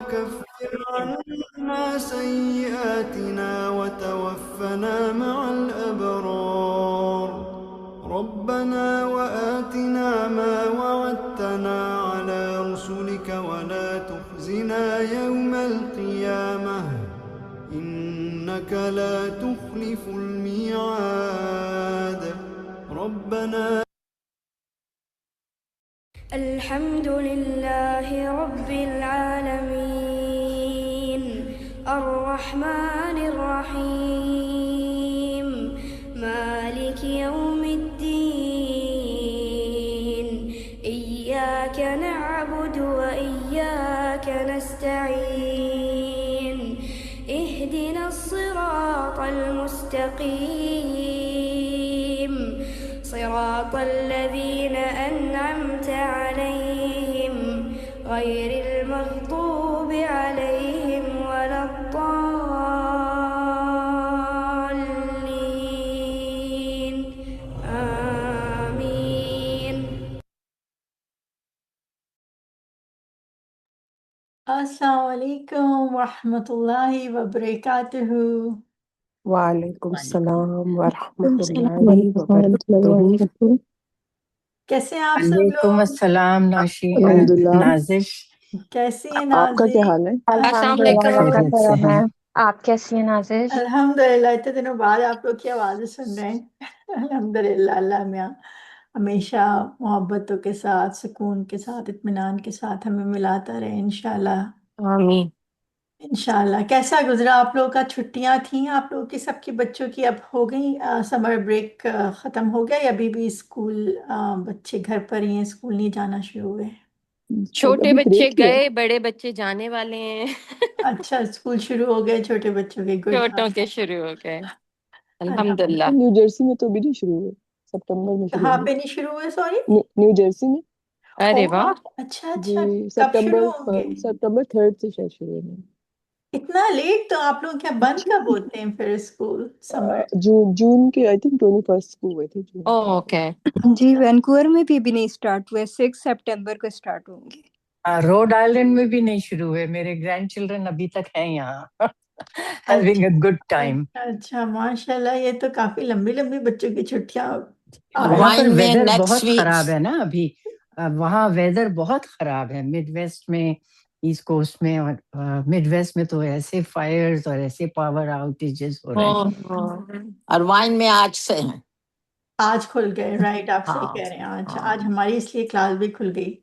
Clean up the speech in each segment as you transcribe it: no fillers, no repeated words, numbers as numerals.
وكفر عنا سيئاتنا وتوفنا مع الأبرار. ربنا وآتنا ما وعدتنا على رسلك ولا تخزنا يوم القيامة إنك لا تخلف الميعاد. ربنا الحمد لله رب العالمين الرحمن الرحيم مالك يوم الدين إياك نعبد وإياك نستعين اهدنا الصراط المستقيم صراط الذين أنعمت عليهم غير المغضوب عليهم ولا الضالين آمين. السلام علیکم ورحمۃ اللہ وبرکاتہ۔ وعلیکم السلام ورحمۃ اللہ السلام وبرکاتہ۔ کیسے ہیں آپ سب وعلیکم لوگ؟ السلام الحمدللہ۔ نازش، کیسی ہیں آپ کا کیا نازش؟ حال ہے؟ السلام علیکم۔ خیریت سے ہیں؟ آپ کیسی ہیں نازش؟ الحمدللہ، اتنے دنوں بعد آپ لوگ کی آوازیں سن رہے ہیں۔ الحمدللہ، اللہ میاں ہمیشہ محبتوں کے ساتھ، سکون کے ساتھ، اطمینان کے ساتھ ہمیں ملاتا رہے انشاءاللہ۔ آمین۔ انشاءاللہ۔ کیسا گزرا آپ لوگوں کا؟ چھٹیاں تھیں آپ لوگوں کی، سب کی بچوں کی اب ہو گئی، سمر بریک ختم ہو گیا یا ابھی بھی اسکول بچے گھر پر ہی ہیں، اسکول نہیں جانا شروع ہوئے؟ چھوٹے ابھی بچے بریک ہی ہے۔ گئے، بڑے بچے جانے والے ہیں۔ اچھا، اسکول شروع ہو گئے چھوٹے بچوں کے، گڈ۔ چھوٹوں کے شروع ہو گئے الحمدللہ۔ نیو جرسی میں تو ابھی نہیں شروع ہوئے، سپٹمبر میں شروع کہاں ہوں پہ نہیں شروع ہوئے؟ سوری۔ گے۔ نیو جرسی میں ارے واہ، اچھا جی اچھا، کب سپٹمبر شروع ہوں گے؟ سپٹمبر 3 سے شاید شروع ہونا اتنا لیٹ؟ تو آپ لوگ کیا بند کب ہوتے ہیں پھر اسکول سمر؟ ہے۔ جون کے آئی تھنک 21 کو ہوئے تھے جون۔ اوکے۔ جی وینکوور میں بھی ابھی نہیں اسٹارٹ ہوئے، 6 سپٹمبر کو اسٹارٹ ہوں گے۔ روڈ آئلینڈ میں بھی نہیں شروع ہوئے، میرے گرینڈ چلڈرن ابھی تک ہیں یہاں، ہیونگ اے گڈ ٹائم۔ اچھا ماشاء اللہ، یہ تو کافی لمبی لمبی بچوں کی چھٹیاں وہاں پر وائن میں ویدر نیکسٹ بہت ویک خراب ہے نا ابھی، وہاں ویدر بہت خراب ہے، مڈ ویسٹ میں، ایسٹ کوسٹ میں، اور مڈ ویسٹ میں تو ایسے فائرز اور ایسے پاور آؤٹیجز ہو رہے ہیں۔ اور وائن میں آج سے ہیں۔ آج کھل گئے، رائٹ، آپ صحیح ہاں کہہ رہے ہیں، آج ہاں، آج ہماری اس لیے کلاس بھی کھل گئی۔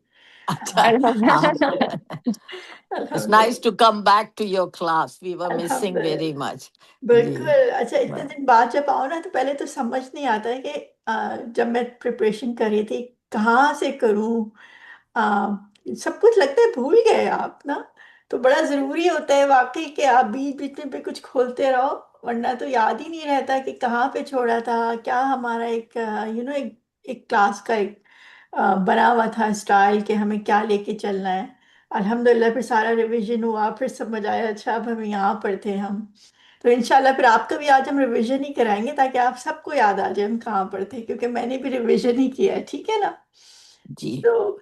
اچھا ہاں، it's nice to come back to your class, we were missing very much. جی بالکل۔ اچھا، اتنے دن بعد جب آؤ نا تو پہلے تو سمجھ نہیں آتا ہے کہ جب میں پریپریشن کر رہی تھی کہاں سے کروں، سب کچھ لگتا ہے بھول گئے آپ نا، تو بڑا ضروری ہوتا ہے واقعی کہ آپ بیچ بیچ میں کچھ کھولتے رہو، ورنہ تو یاد ہی نہیں رہتا کہ کہاں پہ چھوڑا تھا، کیا ہمارا ایک ایک کلاس کا ایک بنا ہوا تھا اسٹائل کہ ہمیں کیا لے کے چلنا ہے۔ الحمدللہ پھر سارا ریویژن ہوا، پھر سمجھ آیا اچھا اب ہم یہاں پر تھے ہم، تو انشاءاللہ پھر آپ کا بھی آج ہم ریویژن ہی کرائیں گے تاکہ آپ سب کو یاد آ جائے ہم کہاں پر تھے، کیونکہ میں نے بھی ریویژن ہی کیا ہے، ٹھیک ہے نا؟ جی، تو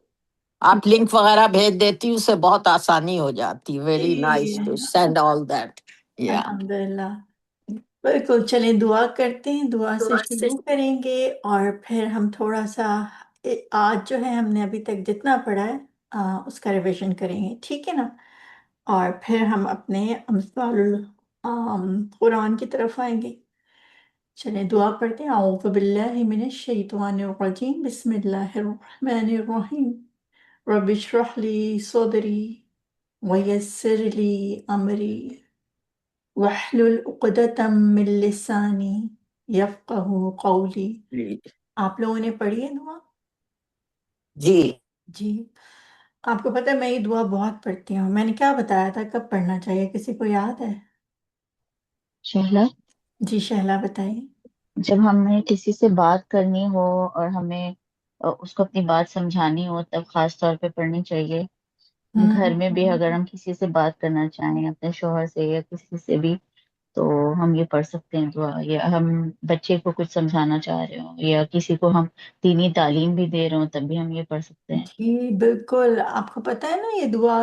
آپ لنک وغیرہ بھیج دیتی، اس سے بہت آسانی ہو جاتی، ویری نائس جی ٹو سینڈ آل دیٹ۔ یا الحمدللہ، بالکل۔ چلیں دعا کرتے ہیں، دعا سے شروع کریں گے، اور پھر ہم تھوڑا سا آج جو ہے ہم نے ابھی تک جتنا پڑھا ہے اس کا ریویژن کریں گے، ٹھیک ہے نا؟ اور پھر ہم اپنے امثال قرآن کی طرف آئیں گے۔ چلیں دعا پڑھتے ہیں۔ اعوذ باللہ من الشیطان الرجیم، بسم اللہ الرحمن الرحیم، رب اشرح لی صدری ویسر لی امری واحلل عقدۃ من لسانی یفقہوا قولی۔ آپ لوگوں نے پڑھی ہے دعا؟ جی، جی، آپ کو پتہ ہے میں یہ دعا بہت پڑھتی ہوں، میں نے کیا بتایا تھا کب پڑھنا چاہیے، کسی کو یاد ہے؟ شہلا، جی شہلا بتائیے۔ جب ہمیں کسی سے بات کرنی ہو اور ہمیں اس کو اپنی بات سمجھانی ہو تب خاص طور پہ پڑھنی چاہیے۔ گھر میں بھی اگر ہم کسی سے بات کرنا چاہیں، اپنے شوہر سے یا کسی سے بھی، تو ہم یہ پڑھ سکتے ہیں دعا، یا ہم بچے کو کچھ سمجھانا چاہ رہے ہوں یا کسی کو ہم دینی تعلیم بھی دے رہے ہوں تب بھی ہم یہ پڑھ سکتے ہیں۔ جی بالکل، آپ کو پتہ ہے نا یہ دعا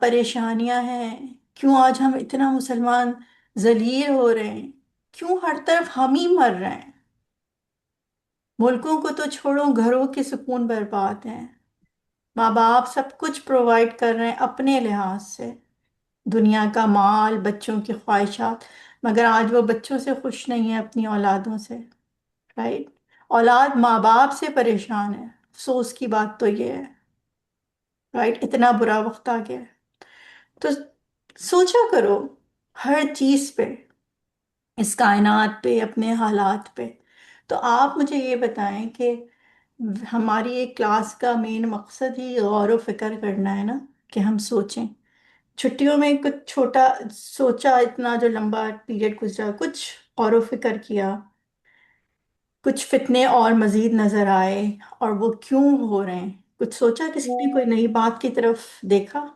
پریشانیاں ہیں، کیوں آج ہم اتنا مسلمان ذلیل ہو رہے ہیں، کیوں ہر طرف ہم ہی مر رہے ہیں؟ ملکوں کو تو چھوڑو، گھروں کے سکون برباد ہیں، ماں باپ سب کچھ پرووائڈ کر رہے ہیں اپنے لحاظ سے، دنیا کا مال، بچوں کی خواہشات، مگر آج وہ بچوں سے خوش نہیں ہے، اپنی اولادوں سے، رائٹ؟ اولاد ماں باپ سے پریشان ہے، افسوس کی بات تو یہ ہے، رائٹ؟ اتنا برا وقت آ گیا ہے، تو سوچا کرو ہر چیز پہ، اس کائنات پہ، اپنے حالات پہ۔ تو آپ مجھے یہ بتائیں کہ ہماری ایک کلاس کا مین مقصد ہی غور و فکر کرنا ہے نا، کہ ہم سوچیں، چھٹیوں میں کچھ چھوٹا سوچا، اتنا جو لمبا پیریڈ گزرا، کچھ غور و فکر کیا، کچھ فتنے اور مزید نظر آئے، اور وہ کیوں ہو رہے ہیں؟ کچھ سوچا، کسی نے کوئی نئی بات کی طرف دیکھا؟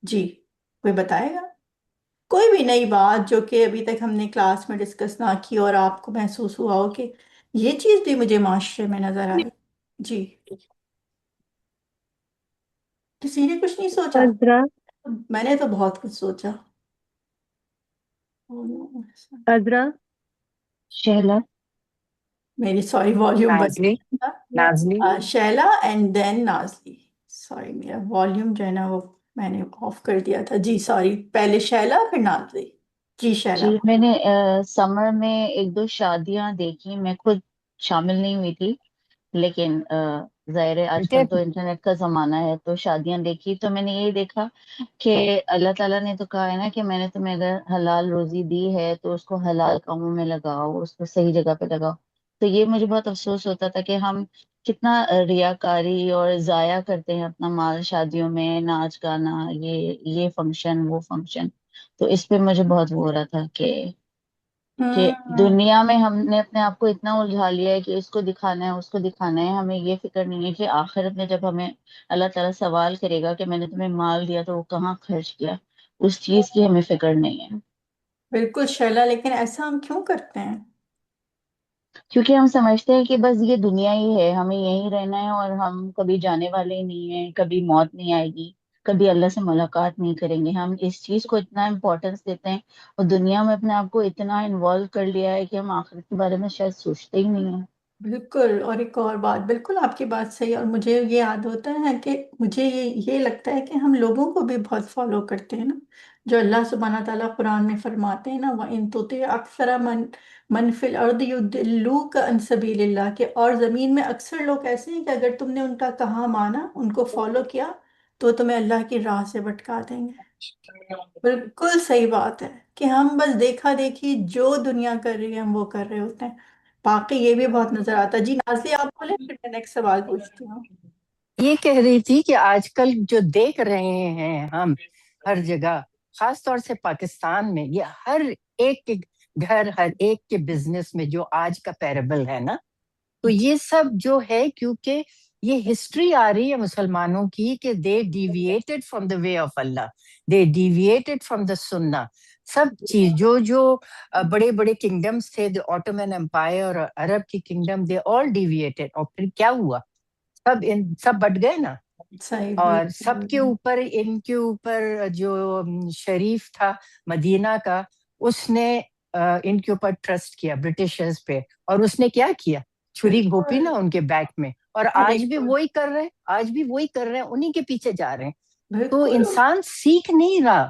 جی، کوئی بتائے گا؟ کوئی بھی نئی بات جو کہ ابھی تک ہم نے کلاس میں ڈسکس نہ کی اور آپ کو محسوس ہوا ہو کہ یہ چیز بھی مجھے معاشرے میں نظر آئی؟ جی، کسی نے کچھ نہیں سوچا؟ عذرا میں نے تو بہت کچھ سوچا۔ عذرا شہلا میری سوری والیوم بند نازلی نازلی تھا، شیلا اینڈ دین نازلی، سوری میرا والیوم جو ہے نا وہ میں نے آف کر دیا تھا، جی سوری، پہلے شیلا پھر نازلی، جی شیلا۔ جی میں نے سمر میں ایک دو شادیاں دیکھی، میں خود شامل نہیں ہوئی تھی، لیکن ظاہر ہے آج بیٹے کل تو انٹرنیٹ کا زمانہ ہے، تو شادیاں دیکھی تو میں نے یہی دیکھا کہ اللہ تعالیٰ نے تو کہا ہے نا کہ میں نے تمہیں اگر حلال روزی دی ہے تو اس کو حلال کاموں میں لگاؤ، اس کو صحیح جگہ پہ لگاؤ۔ تو یہ مجھے بہت افسوس ہوتا تھا کہ ہم کتنا ریاکاری اور ضائع کرتے ہیں اپنا مال شادیوں میں، ناچ گانا، یہ فنکشن وہ فنکشن۔ تو اس پہ مجھے بہت وہ ہو رہا تھا کہ دنیا میں ہم نے اپنے آپ کو اتنا الجھا لیا ہے کہ اس کو دکھانا ہے اس کو دکھانا ہے، ہمیں یہ فکر نہیں ہے کہ آخرت میں جب ہمیں اللہ تعالیٰ سوال کرے گا کہ میں نے تمہیں مال دیا تو وہ کہاں خرچ کیا، اس چیز کی ہمیں فکر نہیں ہے۔ بالکل شیلا، لیکن ایسا ہم کیوں کرتے ہیں؟ کیونکہ ہم سمجھتے ہیں کہ بس یہ دنیا ہی ہے، ہمیں یہیں رہنا ہے اور ہم کبھی جانے والے ہی نہیں ہیں، کبھی موت نہیں آئے گی، کبھی اللہ سے ملاقات نہیں کریں گے۔ ہم اس چیز کو اتنا امپورٹنس دیتے ہیں اور دنیا میں اپنے آپ کو اتنا انوالو کر لیا ہے کہ ہم آخرت کے بارے میں شاید سوچتے ہی نہیں ہیں۔ بالکل، اور ایک اور بات، بالکل آپ کی بات صحیح، اور مجھے یہ یاد ہوتا ہے کہ مجھے یہ لگتا ہے کہ ہم لوگوں کو بھی بہت فالو کرتے ہیں نا، جو اللہ سبحانہ تعالیٰ قرآن میں فرماتے ہیں نا، وَإِن تُطِعْ أَكْثَرَ مَنْ فِي الْأَرْضِ يُضِلُّوكَ عَنْ سَبِيلِ اللَّهِ، کہ اور زمین میں اکثر لوگ ایسے ہیں کہ اگر تم نے ان کا کہا مانا، ان کو فالو کیا، تو تمہیں اللہ کی راہ سے بھٹکا دیں گے۔ بالکل صحیح بات ہے کہ ہم بس دیکھا دیکھی جو دنیا کر رہی ہے ہم وہ کر رہے ہوتے ہیں، باقی یہ بھی بہت نظر آتا ہے۔ جی نازلی آپ بولیں، پھر میں نیکسٹ سوال پوچھتی ہوں۔ یہ کہہ رہی تھی کہ آج کل جو دیکھ رہے ہیں ہم ہر جگہ، خاص طور سے پاکستان میں، یہ ہر ایک کے گھر، ہر ایک کے بزنس میں جو آج کا پیربل ہے نا، تو یہ سب جو ہے کیونکہ یہ ہسٹری آ رہی ہے مسلمانوں کی کہ they deviated from the way of اللہ، دے ڈیویٹڈ فرام دا سنہ، سب چیز جو بڑے بڑے کنگڈمز تھے، دا آٹومن امپائر اور عرب کی کنگڈم، دے آل ڈیویٹڈ، اور پھر کیا ہوا؟ سب بٹ گئے نا، صحیح، اور سب کے بالکل اوپر، ان کے اوپر جو شریف تھا مدینہ کا، اس نے ان کے اوپر ٹرسٹ کیا برٹشرز پہ، اور اس نے کیا کیا؟ چھری گھوپی نا بالکل ان کے بیک میں، اور اور آج ایک بھی وہی کر رہے ہیں، آج بھی وہی کر رہے ہیں، انہی کے پیچھے جا رہے ہیں۔ تو بالکل انسان سیکھ نہیں رہا،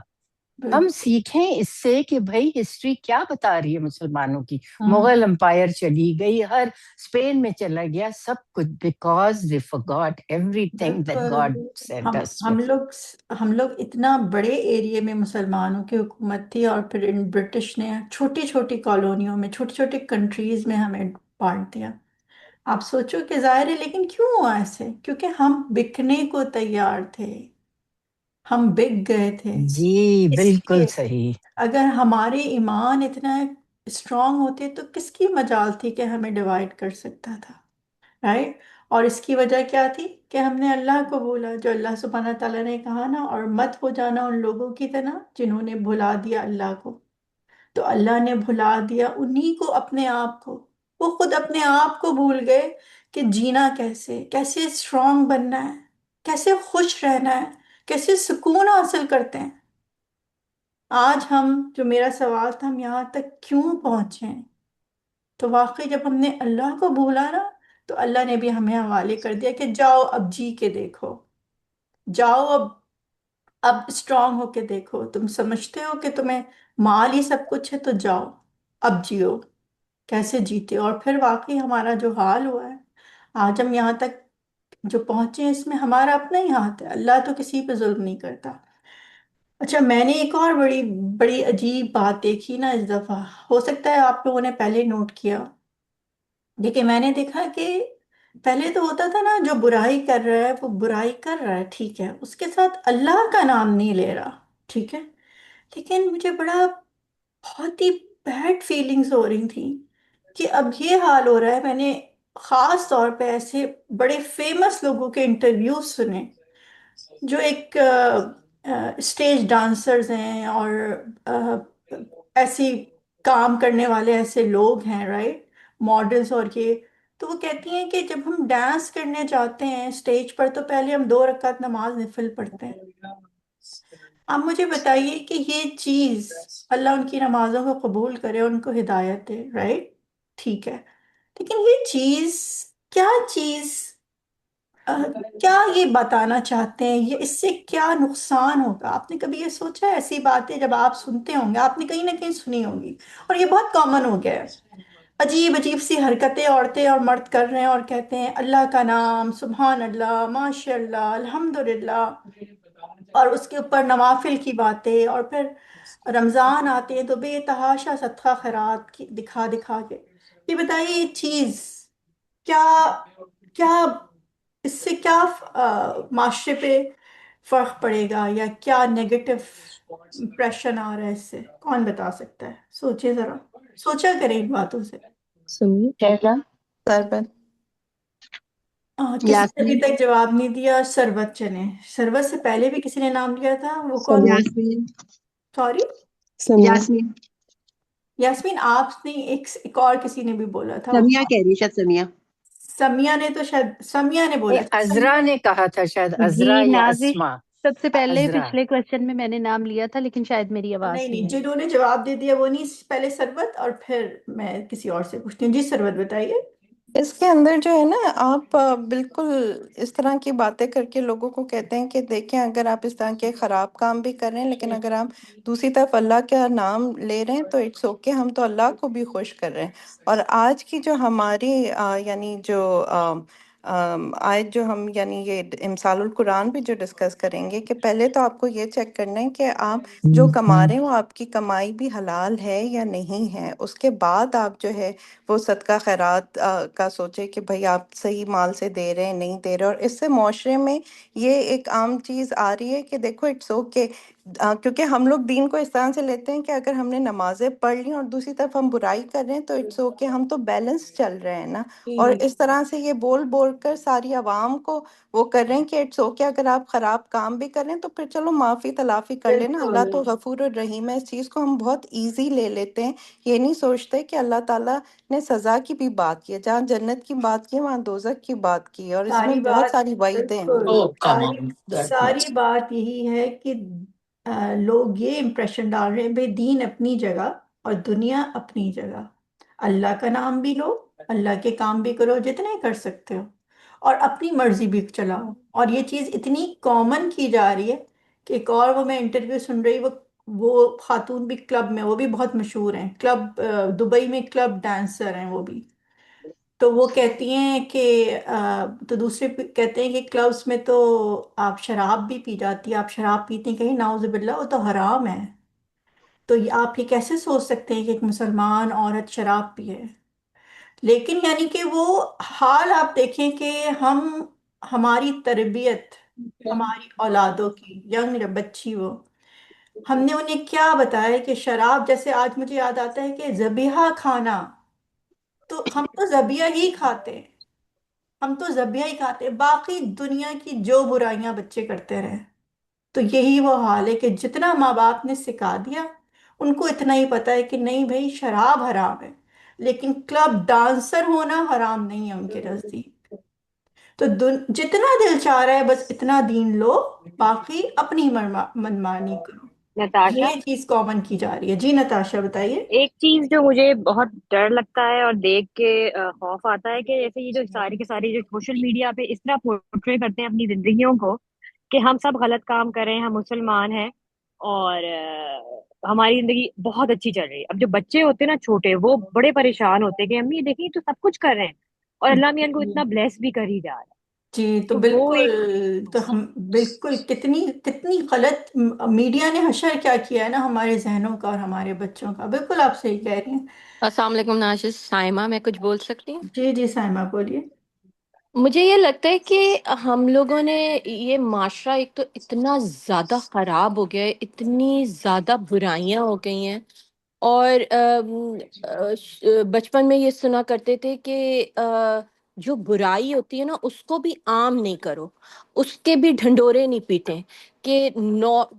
ہم بالکل سیکھیں اس سے کہ بھائی ہسٹری کیا بتا رہی ہے مسلمانوں کی۔ ہاں، مغل امپائر چلی گئی، ہر اسپین میں چلا گیا، سب کچھ because they forgot everything that بالکل God sent ہم us ہم with۔ لوگ ہم لوگ اتنا بڑے ایریے میں مسلمانوں کی حکومت تھی، اور پھر ان برٹش نے چھوٹی چھوٹی کالونیوں میں، چھوٹی چھوٹی کنٹریز میں ہمیں بانٹ دیا۔ آپ سوچو کہ ظاہر ہے، لیکن کیوں ہوا ایسے؟ کیونکہ ہم بکنے کو تیار تھے، ہم بک گئے تھے، جی اس بالکل لیے صحیح۔ اگر ہمارے ایمان اتنا اسٹرانگ ہوتے تو کس کی مجال تھی کہ ہمیں ڈیوائڈ کر سکتا تھا، رائٹ؟ اور اس کی وجہ کیا تھی کہ ہم نے اللہ کو بھولا، جو اللہ سبحانہ تعالیٰ نے کہا نا، اور مت ہو جانا ان لوگوں کی طرح جنہوں نے بھلا دیا اللہ کو۔ تو اللہ نے بھلا دیا انہی کو، اپنے آپ کو، وہ خود اپنے آپ کو بھول گئے کہ جینا کیسے، کیسے اسٹرانگ بننا ہے، کیسے خوش رہنا ہے، کیسے سکون حاصل کرتے ہیں. آج ہم، جو میرا سوال تھا، ہم یہاں تک کیوں پہنچے ہیں؟ تو واقعی جب ہم نے اللہ کو بھولا نا، تو اللہ نے بھی ہمیں حوالے کر دیا کہ جاؤ اب جی کے دیکھو، جاؤ اب اسٹرانگ ہو کے دیکھو. تم سمجھتے ہو کہ تمہیں مال ہی سب کچھ ہے، تو جاؤ اب جیو. کیسے جیتے ہو؟ اور پھر واقعی ہمارا جو حال ہوا ہے، آج ہم یہاں تک جو پہنچے ہیں، اس میں ہمارا اپنا ہی ہاتھ ہے. اللہ تو کسی پہ ظلم نہیں کرتا. اچھا، میں نے ایک اور بڑی بڑی عجیب بات دیکھی نا اس دفعہ. ہو سکتا ہے آپ لوگوں نے پہلے نوٹ کیا، لیکن میں نے دیکھا کہ پہلے تو ہوتا تھا نا، جو برائی کر رہا ہے وہ برائی کر رہا ہے، ٹھیک ہے، اس کے ساتھ اللہ کا نام نہیں لے رہا، ٹھیک ہے. لیکن مجھے بہت ہی بیڈ فیلنگز ہو رہی تھیں کہ اب یہ حال ہو رہا ہے. میں نے خاص طور پہ ایسے بڑے فیمس لوگوں کے انٹرویوز سنے، جو ایک اسٹیج ڈانسرز ہیں اور آ، ایسی کام کرنے والے ایسے لوگ ہیں، رائٹ، ماڈلز اور یہ. تو وہ کہتی ہیں کہ جب ہم ڈانس کرنے جاتے ہیں اسٹیج پر، تو پہلے ہم 2 رکعت نماز نفل پڑھتے ہیں. اب مجھے بتائیے کہ یہ چیز، اللہ ان کی نمازوں کو قبول کرے، ان کو ہدایت دے، رائٹ، ٹھیک ہے، لیکن یہ چیز، کیا چیز، کیا یہ بتانا چاہتے ہیں؟ یہ اس سے کیا نقصان ہوگا؟ آپ نے کبھی یہ سوچا ہے؟ ایسی باتیں جب آپ سنتے ہوں گے، آپ نے کہیں نہ کہیں سنی ہوں گی، اور یہ بہت کامن ہو گیا ہے. عجیب عجیب سی حرکتیں عورتیں اور مرد کر رہے ہیں، اور کہتے ہیں اللہ کا نام، سبحان اللہ، ماشاء اللہ، الحمدللہ، اور اس کے اوپر نوافل کی باتیں. اور پھر رمضان آتے ہیں تو بے تحاشا صدقہ خیرات دکھا دکھا کے. یہ بتائیے، یہ چیز کیا کیا اس سے کیا معاشرے پہ فرق پڑے گا، یا کیا نیگیٹو امپریشن آ رہا ہے اس سے؟ کون بتا سکتا ہے؟ سوچے ذرا، سوچا کریں ان باتوں سے. سمیہ. شہزا. سربت. کسی نے ابھی یاسمین. تک جواب نہیں دیا. سربت چنے. سربت سے پہلے بھی کسی نے نام لیا تھا، وہ کون؟ سمیہ. یاسمین. سوری، سمیہ. یاسمین. یاسمین. آپ نے ایک اور کسی نے بھی بولا تھا، وہ سمیہ کون؟ کہہ رہی ہے، شاید سمیہ. سمیہ نے تو شاید سمیہ نے نہیں، بولا تھا. عذرا نے کہا تھا شاید، عذرا جی یا نازش، اسما. سب سے پہلے عذرا. پچھلے کوشچن میں نے نام لیا تھا، لیکن شاید میری آواز نہیں نہیں نہیں، آئی. جنہوں نے جواب دے دیا وہ نہیں. پہلے سربت، اور پھر میں کسی اور سے پوچھتی ہوں. جی سربت، بتائیے. اس کے اندر جو ہے نا، آپ بالکل اس طرح کی باتیں کر کے لوگوں کو کہتے ہیں کہ دیکھیں، اگر آپ اس طرح کے خراب کام بھی کر رہے ہیں، لیکن اگر آپ دوسری طرف اللہ کا نام لے رہے ہیں تو اٹس اوکے، ہم تو اللہ کو بھی خوش کر رہے ہیں. اور آج کی جو ہماری یعنی جو آیت جو ہم یعنی یہ امثال القرآن بھی جو ڈسکس کریں گے، کہ پہلے تو آپ کو یہ چیک کرنا ہے کہ آپ جو کما رہے ہیں وہ آپ کی کمائی بھی حلال ہے یا نہیں ہے. اس کے بعد آپ جو ہے وہ صدقہ خیرات کا سوچے کہ بھئی آپ صحیح مال سے دے رہے ہیں نہیں دے رہے. اور اس سے معاشرے میں یہ ایک عام چیز آ رہی ہے کہ دیکھو اٹس اوکے، کیونکہ ہم لوگ دین کو اس طرح سے لیتے ہیں کہ اگر ہم نے نمازیں پڑھ لی اور دوسری طرف ہم برائی کر رہے ہیں تو اٹس اوکے، ہم تو بیلنس چل رہے ہیں نا. اور جی، اس طرح سے یہ بول بول کر ساری عوام کو وہ کر رہے ہیں کہ اٹس اوکے، اگر آپ خراب کام بھی کر رہے ہیں تو پھر چلو معافی تلافی کر لینا، اللہ بالکل. تو غفور الرحیم ہے. اس چیز کو ہم بہت ایزی لے لیتے ہیں، یہ نہیں سوچتے کہ اللہ تعالیٰ نے سزا کی بھی بات کی ہے. جہاں جنت کی بات کی ہے وہاں دوزخ کی بات کی ہے، اور اس میں ساری بہت بات، ساری وعیدیں ہیں. بالکل، Oh, come ساری on. That ساری much. بات یہی ہے کہ لوگ یہ امپریشن ڈال رہے ہیں بھئی دین اپنی جگہ اور دنیا اپنی جگہ. اللہ کا نام بھی لو، اللہ کے کام بھی کرو جتنے کر سکتے ہو، اور اپنی مرضی بھی چلاؤ. اور یہ چیز اتنی کامن کی جا رہی ہے کہ ایک اور، وہ میں انٹرویو سن رہی، وہ خاتون بھی کلب میں، وہ بھی بہت مشہور ہیں، کلب دبئی میں کلب ڈانسر ہیں وہ بھی. تو وہ کہتی ہیں کہ تو دوسرے کہتے ہیں کہ کلبس میں تو آپ شراب بھی پی جاتی ہے، آپ شراب پیتے ہیں کہیں، نعوذ باللہ، وہ تو حرام ہے. تو یہ آپ یہ کیسے سوچ سکتے ہیں کہ ایک مسلمان عورت شراب پیے؟ لیکن یعنی کہ وہ حال آپ دیکھیں کہ ہماری تربیت، ہماری اولادوں کی، ینگ بچی، وہ ہم نے انہیں کیا بتایا کہ شراب، جیسے آج مجھے یاد آتا ہے کہ ذبیحہ کھانا، تو ہم تو ذبیحہ ہی کھاتے ہیں، ہم تو ذبیحہ ہی کھاتے ہیں، باقی دنیا کی جو برائیاں بچے کرتے رہے. تو یہی وہ حال ہے کہ جتنا ماں باپ نے سکھا دیا، ان کو اتنا ہی پتا ہے کہ نہیں بھائی شراب حرام ہے، لیکن کلب ڈانسر ہونا حرام نہیں ہے ان کے نزدیک. تو جتنا دل چاہ رہا ہے بس اتنا دین لو، باقی اپنی منمانی کرو، نتاشا، یہ چیز کامن کی جا رہی ہے. جی نتاشا بتائیے. ایک چیز جو مجھے بہت ڈر لگتا ہے اور دیکھ کے خوف آتا ہے کہ جیسے یہ جو ساری کے ساری جو سوشل میڈیا پہ اس طرح پورٹری کرتے ہیں اپنی زندگیوں کو کہ ہم سب غلط کام کر رہے ہیں، ہم مسلمان ہیں اور ہماری زندگی بہت اچھی چل رہی ہے. اب جو بچے ہوتے ہیں نا چھوٹے، وہ بڑے پریشان ہوتے ہیں کہ امی دیکھیں تو سب کچھ کر رہے ہیں اور اللہ میاں ان کو اتنا بلیس بھی کر ہی جا رہا ہے. جی تو تو وہ بالکل، ایک تو ہم بالکل کتنی کتنی غلط میڈیا نے حشر کیا کیا ہے نا ہمارے ذہنوں کا اور ہمارے بچوں کا. بالکل آپ صحیح کہہ رہی ہیں. السلام علیکم ناشد، سائمہ، میں کچھ بول سکتی ہوں؟ جی جی سائمہ بولیے. مجھے یہ لگتا ہے کہ ہم لوگوں نے یہ معاشرہ ایک تو اتنا زیادہ خراب ہو گیا ہے، اتنی زیادہ برائیاں ہو گئی ہیں، اور بچپن میں یہ سنا کرتے تھے کہ جو برائی ہوتی ہے نا اس کو بھی عام نہیں کرو، اس کے بھی ڈھنڈورے نہیں پیٹیں، کہ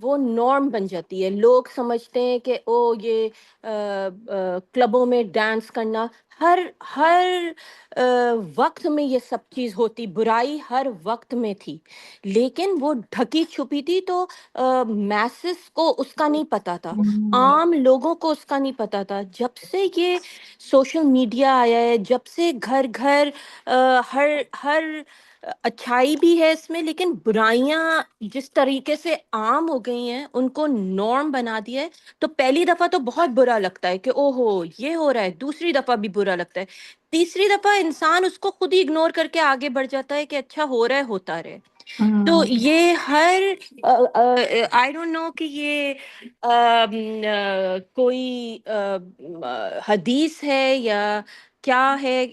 وہ نارم بن جاتی ہے. لوگ سمجھتے ہیں کہ او یہ کلبوں میں ڈانس کرنا، ہر ہر وقت میں یہ سب چیز ہوتی، برائی ہر وقت میں تھی، لیکن وہ ڈھکی چھپی تھی، تو میسز کو اس کا نہیں پتا تھا، عام لوگوں کو اس کا نہیں پتا تھا. جب سے یہ سوشل میڈیا آیا ہے، جب سے گھر گھر ہر ہر اچھائی بھی ہے اس میں، لیکن برائیاں جس طریقے سے عام ہو گئی ہیں ان کو نارم بنا دیا ہے. تو پہلی دفعہ تو بہت برا لگتا ہے کہ او ہو یہ ہو رہا ہے، دوسری دفعہ بھی برا لگتا ہے، تیسری دفعہ انسان اس کو خود ہی اگنور کر کے آگے بڑھ جاتا ہے کہ اچھا ہو رہا ہے، ہوتا رہے. تو یہ ہر آئی ڈونٹ نو کہ یہ کوئی حدیث ہے یا کیا ہے،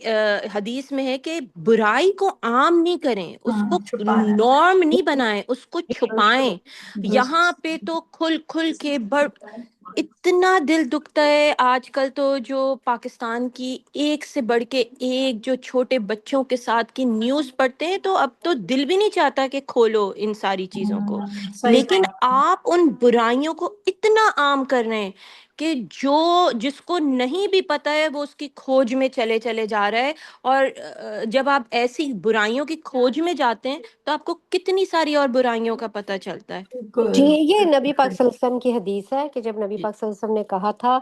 حدیث میں ہے کہ برائی کو عام نہیں کریں، اس کو چھپانا. نارم نہیں بنائیں، اس کو بالکل چھپائیں. یہاں پہ تو کھل کھل کے اتنا دل دکھتا ہے آج کل. تو جو پاکستان کی ایک سے بڑھ کے ایک جو چھوٹے بچوں کے ساتھ کی نیوز پڑھتے ہیں، تو اب تو دل بھی نہیں چاہتا کہ کھولو ان ساری چیزوں کو. صحیح لیکن آپ ان برائیوں کو اتنا عام کر رہے ہیں کہ جس کو نہیں بھی پتا ہے وہ اس کی کھوج میں چلے جا رہا ہے. اور جب آپ ایسی برائیوں کی کھوج میں جاتے ہیں تو آپ کو کتنی ساری اور برائیوں کا پتہ چلتا ہے. جی یہ نبی پاک صلی اللہ علیہ وسلم کی حدیث ہے کہ جب نبی پاک صلی اللہ علیہ وسلم نے کہا تھا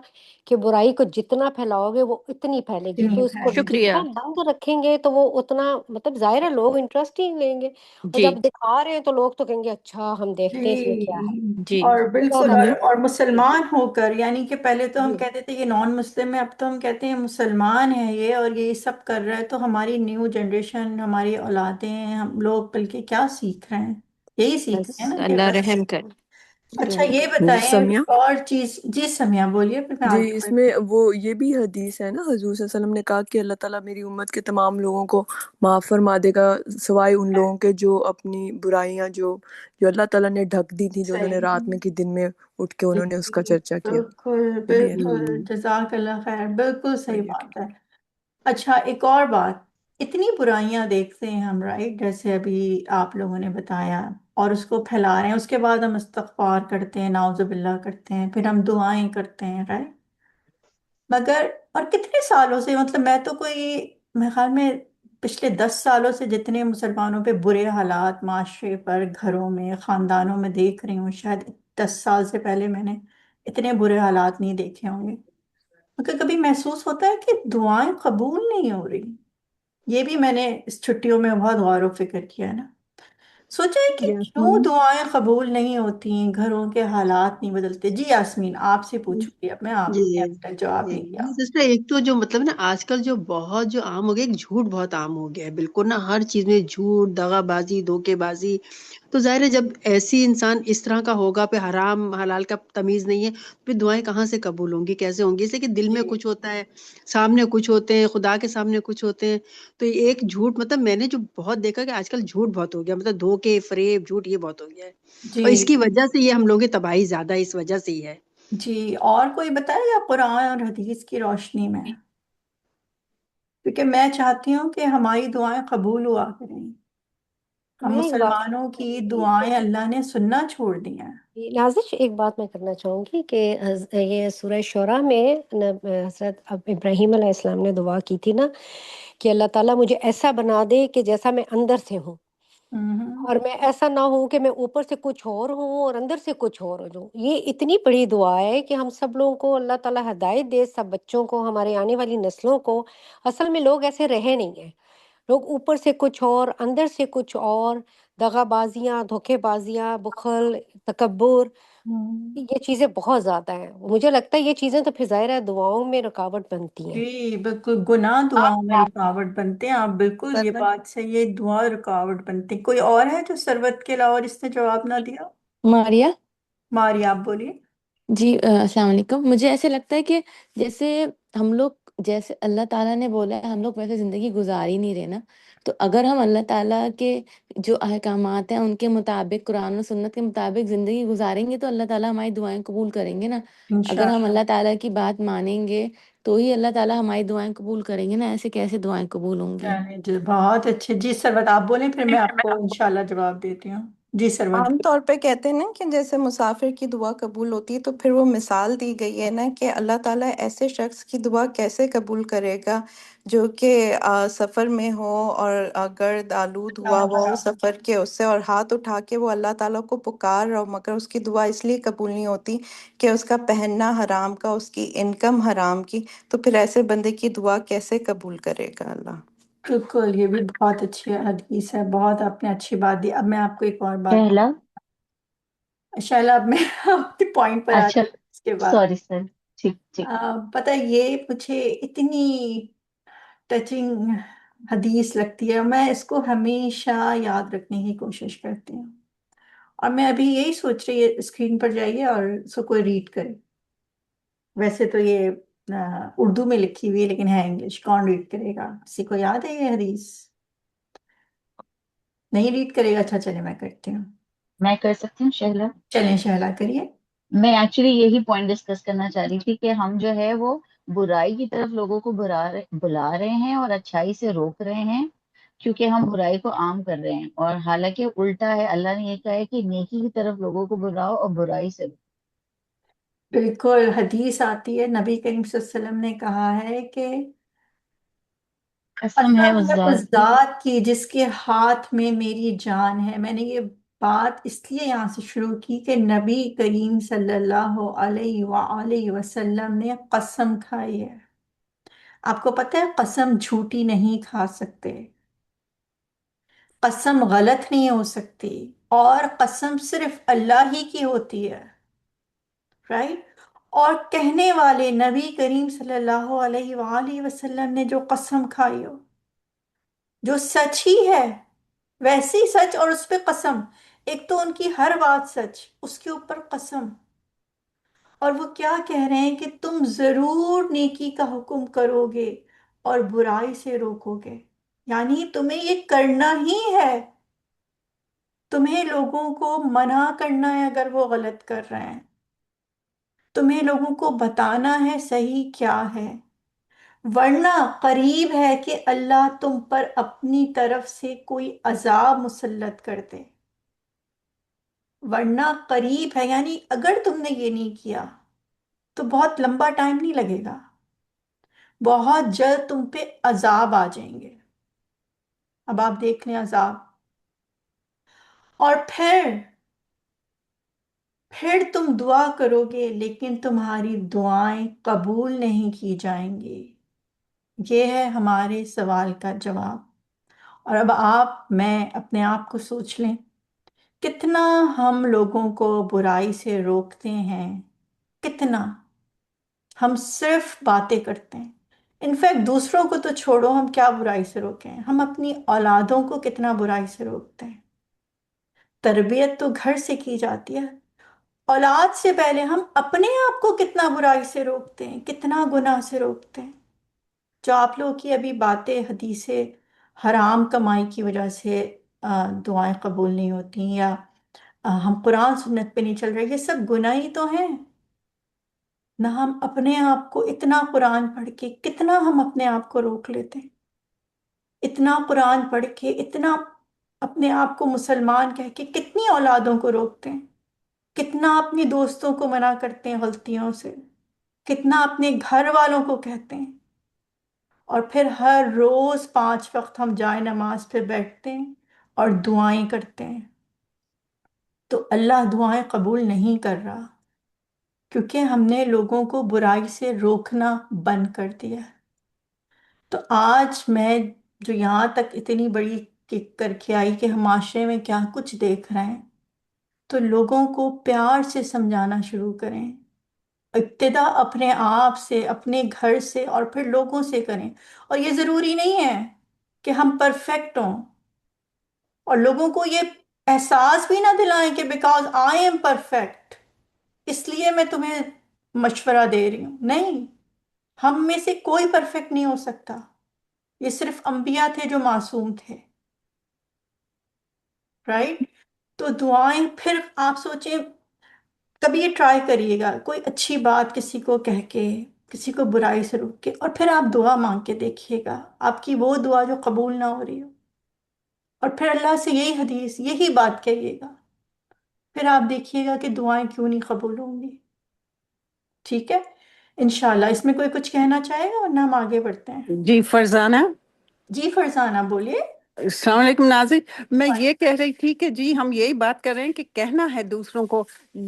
کہ برائی کو جتنا پھیلاؤ گے وہ اتنی پھیلے گی، تو اس کو شکریہ. جتنا بند رکھیں گے تو وہ اتنا، مطلب ظاہر ہے لوگ انٹرسٹ ہی لیں گے، اور جی جب دکھا رہے ہیں تو لوگ تو کہیں گے اچھا ہم دیکھتے ہیں اس میں کیا ہے. جی اور بالکل، زیادہ اور مسلمان ہو کر، یعنی کہ پہلے تو ہم جی کہتے تھے یہ نان مسلم ہے، اب تو ہم کہتے ہیں مسلمان ہے یہ اور یہ سب کر رہا ہے. تو ہماری نیو جنریشن، ہماری اولادیں، ہم لوگ بلکہ کیا سیکھ رہے ہیں؟ یہی سیکھ رہے ہیں بس نا کہ اللہ بس. رحم کر. اچھا یہ جی بتائیں سمیہ. اور چیز. جی سمیہ بولیے پھر میں جی آگے اس بڑھتی میں وہ یہ بھی حدیث ہے نا، حضور صلی اللہ علیہ وسلم نے کہا کہ اللہ تعالیٰ میری امت کے تمام لوگوں کو معاف فرما دے گا، سوائے ان لوگوں کے جو اپنی برائیاں جو اللہ تعالیٰ نے ڈھک دی تھی، جو انہوں نے صحیح. رات میں کی دن میں اٹھ کے انہوں نے اس کا چرچا کیا. بالکل یہ بھی ہے نا. بالکل، جزاک اللہ خیر، بالکل صحیح بڑھیا بات ہے. اچھا ایک اور بات، اتنی برائیاں دیکھتے ہیں ہم، رائٹ، جیسے ابھی آپ لوگوں نے بتایا، اور اس کو پھیلا رہے ہیں، اس کے بعد ہم استغفار کرتے ہیں، نعوذ باللہ کرتے ہیں، پھر ہم دعائیں کرتے ہیں، رائٹ. مگر اور کتنے سالوں سے، مطلب میں تو کوئی، میرے خیال میں پچھلے 10 سالوں سے جتنے مسلمانوں پہ برے حالات معاشرے پر، گھروں میں، خاندانوں میں دیکھ رہی ہوں، شاید 10 سال سے پہلے میں نے اتنے برے حالات نہیں دیکھے ہوں گے. مگر کبھی محسوس ہوتا ہے کہ دعائیں قبول نہیں ہو رہی. یہ بھی میں نے اس چھٹیوں میں بہت غور و فکر کیا ہے نا. سوچا ہے کہ کیوں یاسمین. دعائیں قبول نہیں ہوتی ہیں، گھروں کے حالات نہیں بدلتے. جی یاسمین آپ سے پوچھوں گی، اب میں آپ جی نے اب تک جواب جی نہیں دیا. جی سسٹر، ایک تو جو مطلب نا آج کل جو بہت جو عام ہو گیا، ایک جھوٹ بہت عام ہو گیا ہے، بالکل نا ہر چیز میں جھوٹ، دغا بازی، دھوکے بازی. تو ظاہر ہے جب ایسی انسان اس طرح کا ہوگا، پہ حرام حلال کا تمیز نہیں ہے، پھر دعائیں کہاں سے قبول ہوں گی، کیسے ہوں گی؟ اس لیے کہ دل میں جی کچھ ہوتا ہے، سامنے کچھ ہوتے ہیں، خدا کے سامنے کچھ ہوتے ہیں. تو ایک جھوٹ، مطلب میں نے جو بہت دیکھا کہ آج کل جھوٹ بہت ہو گیا، مطلب دھوکے فریب جھوٹ یہ بہت ہو گیا ہے. جی اور اس کی وجہ سے یہ ہم لوگوں کی تباہی زیادہ اس وجہ سے ہی ہے. جی. اور کوئی بتائے گا قرآن اور حدیث کی روشنی میں؟ کیونکہ میں چاہتی ہوں کہ ہماری دعائیں قبول ہوا کریں. ہم میں ایک بات مسلمانوں کی دعائیں اللہ نے سننا چھوڑ دی ہیں. نازش، ایک بات میں کرنا چاہوں گی کہ یہ سورہ شعراء میں حضرت ابراہیم علیہ السلام نے دعا کی تھی نا کہ اللہ تعالیٰ مجھے ایسا بنا دے کہ جیسا میں اندر سے ہوں، اور میں ایسا نہ ہوں کہ میں اوپر سے کچھ اور ہوں اور اندر سے کچھ اور ہوں. یہ اتنی بڑی دعا ہے کہ ہم سب لوگوں کو اللہ تعالیٰ ہدایت دے، سب بچوں کو، ہمارے آنے والی نسلوں کو. اصل میں لوگ ایسے رہے نہیں ہیں، لوگ اوپر سے کچھ اور اندر سے کچھ اور، دغا بازیاں، دھوکے بازیاں، بخل، تکبر، یہ چیزیں بہت زیادہ ہیں. مجھے لگتا ہے یہ چیزیں تو پھر ظاہر ہے دعاؤں میں رکاوٹ بنتی ہیں. جی بالکل، گناہ دعاؤں میں رکاوٹ بنتے ہیں. آپ بالکل یہ سرور بات سے، یہ دعا رکاوٹ بنتے ہیں. کوئی اور ہے جو سروت کے علاوہ اور اس نے جواب نہ دیا؟ ماریا. ماریا، آپ بولیے. جی السلام علیکم. مجھے ایسے لگتا ہے کہ جیسے ہم لوگ، جیسے اللہ تعالیٰ نے بولا ہے ہم لوگ ویسے زندگی گزار ہی نہیں رہے نا. تو اگر ہم اللہ تعالیٰ کے جو احکامات ہیں ان کے مطابق، قرآن و سنت کے مطابق زندگی گزاریں گے تو اللہ تعالیٰ ہماری دعائیں قبول کریں گے نا. اگر ہم انشاءاللہ. اللہ تعالیٰ کی بات مانیں گے تو ہی اللہ تعالیٰ ہماری دعائیں قبول کریں گے نا، ایسے کیسے دعائیں قبول ہوں گی؟ چلیں جی، بہت اچھے. جی سروت آپ بولیں، پھر میں آپ کو انشاءاللہ جواب دیتی ہوں. جی سروت. عام طور پہ کہتے ہیں نا کہ جیسے مسافر کی دعا قبول ہوتی ہے، تو پھر وہ مثال دی گئی ہے نا کہ اللہ تعالیٰ ایسے شخص کی دعا کیسے قبول کرے گا جو کہ سفر میں ہو اور گرد آلود ہوا ہوا ہو سفر کے اس سے، اور ہاتھ اٹھا کے وہ اللہ تعالیٰ کو پکار رہا ہو، مگر اس کی دعا اس لیے قبول نہیں ہوتی کہ اس کا پہننا حرام کا، اس کی انکم حرام کی. تو پھر ایسے بندے کی دعا کیسے قبول کرے گا اللہ؟ بالکل، یہ بھی بہت اچھی حدیث ہے. بہت آپ نے اچھی بات دی. اب میں آپ کو ایک اور بات، پہلا. شائلہ، اب میں آپ کے پوائنٹ پر اچھا، آتی ہوں اس کے بعد. Sorry sir. ٹھیک ٹھیک. پتہ ہے، یہ مجھے اتنی ٹچنگ حدیث لگتی ہے، میں اس کو ہمیشہ یاد رکھنے کی کوشش کرتی ہوں. اور میں ابھی یہی سوچ رہی ہے اسکرین پر جائیے اور اس کو کوئی ریڈ کرے. ویسے تو یہ اردو میں لکھی ہوئی ہے لیکن ہے انگلش. کون ریڈ کرے گا؟ کسی کو یاد ہے یہ حدیث؟ نہیں ریڈ کرے گا؟ اچھا چلے میں کرتی ہوں. میں کر سکتی ہوں شہلا؟ چلیں شہلا کریے. میں ایکچولی یہی پوائنٹ ڈسکس کرنا چاہ رہی تھی کہ ہم جو ہے وہ برائی کی طرف لوگوں کو بلا رہے ہیں اور اچھائی سے روک رہے ہیں، کیونکہ ہم برائی کو عام کر رہے ہیں. اور حالانکہ الٹا ہے، اللہ نے یہ کہا ہے کہ نیکی کی طرف لوگوں کو بلاؤ اور برائی سے. بالکل، حدیث آتی ہے، نبی کریم صلی اللہ علیہ وسلم نے کہا ہے کہ قسم ہے قسم اس ہے اس ذات کی. ذات کی جس کے ہاتھ میں میری جان ہے. میں نے یہ بات اس لیے یہاں سے شروع کی کہ نبی کریم صلی اللہ علیہ وآلہ وسلم نے قسم کھائی ہے. آپ کو پتہ ہے قسم جھوٹی نہیں کھا سکتے، قسم غلط نہیں ہو سکتی، اور قسم صرف اللہ ہی کی ہوتی ہے، رائٹ؟ اور کہنے والے نبی کریم صلی اللہ علیہ وآلہ وسلم نے جو قسم کھائی ہو، جو سچ ہی ہے ویسی سچ، اور اس پہ قسم. ایک تو ان کی ہر بات سچ، اس کے اوپر قسم. اور وہ کیا کہہ رہے ہیں کہ تم ضرور نیکی کا حکم کرو گے اور برائی سے روکو گے. یعنی تمہیں یہ کرنا ہی ہے، تمہیں لوگوں کو منع کرنا ہے اگر وہ غلط کر رہے ہیں، تمہیں لوگوں کو بتانا ہے صحیح کیا ہے، ورنہ قریب ہے کہ اللہ تم پر اپنی طرف سے کوئی عذاب مسلط کر دے. ورنہ قریب ہے، یعنی اگر تم نے یہ نہیں کیا تو بہت لمبا ٹائم نہیں لگے گا، بہت جلد تم پہ عذاب آ جائیں گے. اب آپ دیکھ لیں عذاب. اور پھر تم دعا کرو گے لیکن تمہاری دعائیں قبول نہیں کی جائیں گی. یہ ہے ہمارے سوال کا جواب. اور اب میں اپنے آپ کو سوچ لیں، کتنا ہم لوگوں کو برائی سے روکتے ہیں. کتنا ہم صرف باتیں کرتے ہیں. انفیکٹ دوسروں کو تو چھوڑو، ہم کیا برائی سے روکیں، ہم اپنی اولادوں کو کتنا برائی سے روکتے ہیں. تربیت تو گھر سے کی جاتی ہے. اولاد سے پہلے ہم اپنے آپ کو کتنا برائی سے روکتے ہیں، کتنا گناہ سے روکتے ہیں. جو آپ لوگوں کی ابھی باتیں، حدیثیں، حرام کمائی کی وجہ سے دعائیں قبول نہیں ہوتی، یا ہم قرآن سنت پہ نہیں چل رہے، یہ سب گناہ ہی تو ہیں. نہ ہم اپنے آپ کو اتنا قرآن پڑھ کے کتنا ہم اپنے آپ کو روک لیتے ہیں. اتنا قرآن پڑھ کے، اتنا اپنے آپ کو مسلمان کہہ کے کتنی اولادوں کو روکتے ہیں. کتنا اپنے دوستوں کو منع کرتے ہیں غلطیوں سے، کتنا اپنے گھر والوں کو کہتے ہیں. اور پھر ہر روز 5 وقت ہم جائے نماز پہ بیٹھتے ہیں اور دعائیں کرتے ہیں، تو اللہ دعائیں قبول نہیں کر رہا، کیونکہ ہم نے لوگوں کو برائی سے روکنا بند کر دیا ہے۔ تو آج میں جو یہاں تک اتنی بڑی کک کر کے آئی کہ ہم معاشرے میں کیا کچھ دیکھ رہے ہیں، تو لوگوں کو پیار سے سمجھانا شروع کریں، ابتدا اپنے آپ سے، اپنے گھر سے، اور پھر لوگوں سے کریں۔ اور یہ ضروری نہیں ہے کہ ہم پرفیکٹ ہوں، اور لوگوں کو یہ احساس بھی نہ دلائیں کہ بیکاز آئی ایم پرفیکٹ اس لیے میں تمہیں مشورہ دے رہی ہوں۔ نہیں، ہم میں سے کوئی پرفیکٹ نہیں ہو سکتا، یہ صرف انبیاء تھے جو معصوم تھے، رائٹ؟ تو دعائیں، پھر آپ سوچیں، کبھی یہ ٹرائی کریے گا، کوئی اچھی بات کسی کو کہہ کے، کسی کو برائی سے روک کے، اور پھر آپ دعا مانگ کے دیکھیے گا آپ کی وہ دعا جو قبول نہ ہو رہی ہو، اور پھر اللہ سے یہی حدیث، یہی بات کہیے گا، پھر آپ دیکھیے گا کہ دعائیں کیوں نہیں قبول ہوں گی۔ ٹھیک ہے؟ انشاءاللہ اس میں کوئی کچھ کہنا چاہے گا ورنہ ہم آگے بڑھتے ہیں؟ جی فرزانہ، جی فرزانہ بولیے۔ السلام علیکم ناظر، میں یہ کہہ رہی تھی کہ جی ہم یہی بات کر رہے ہیں کہ کہنا ہے دوسروں کو،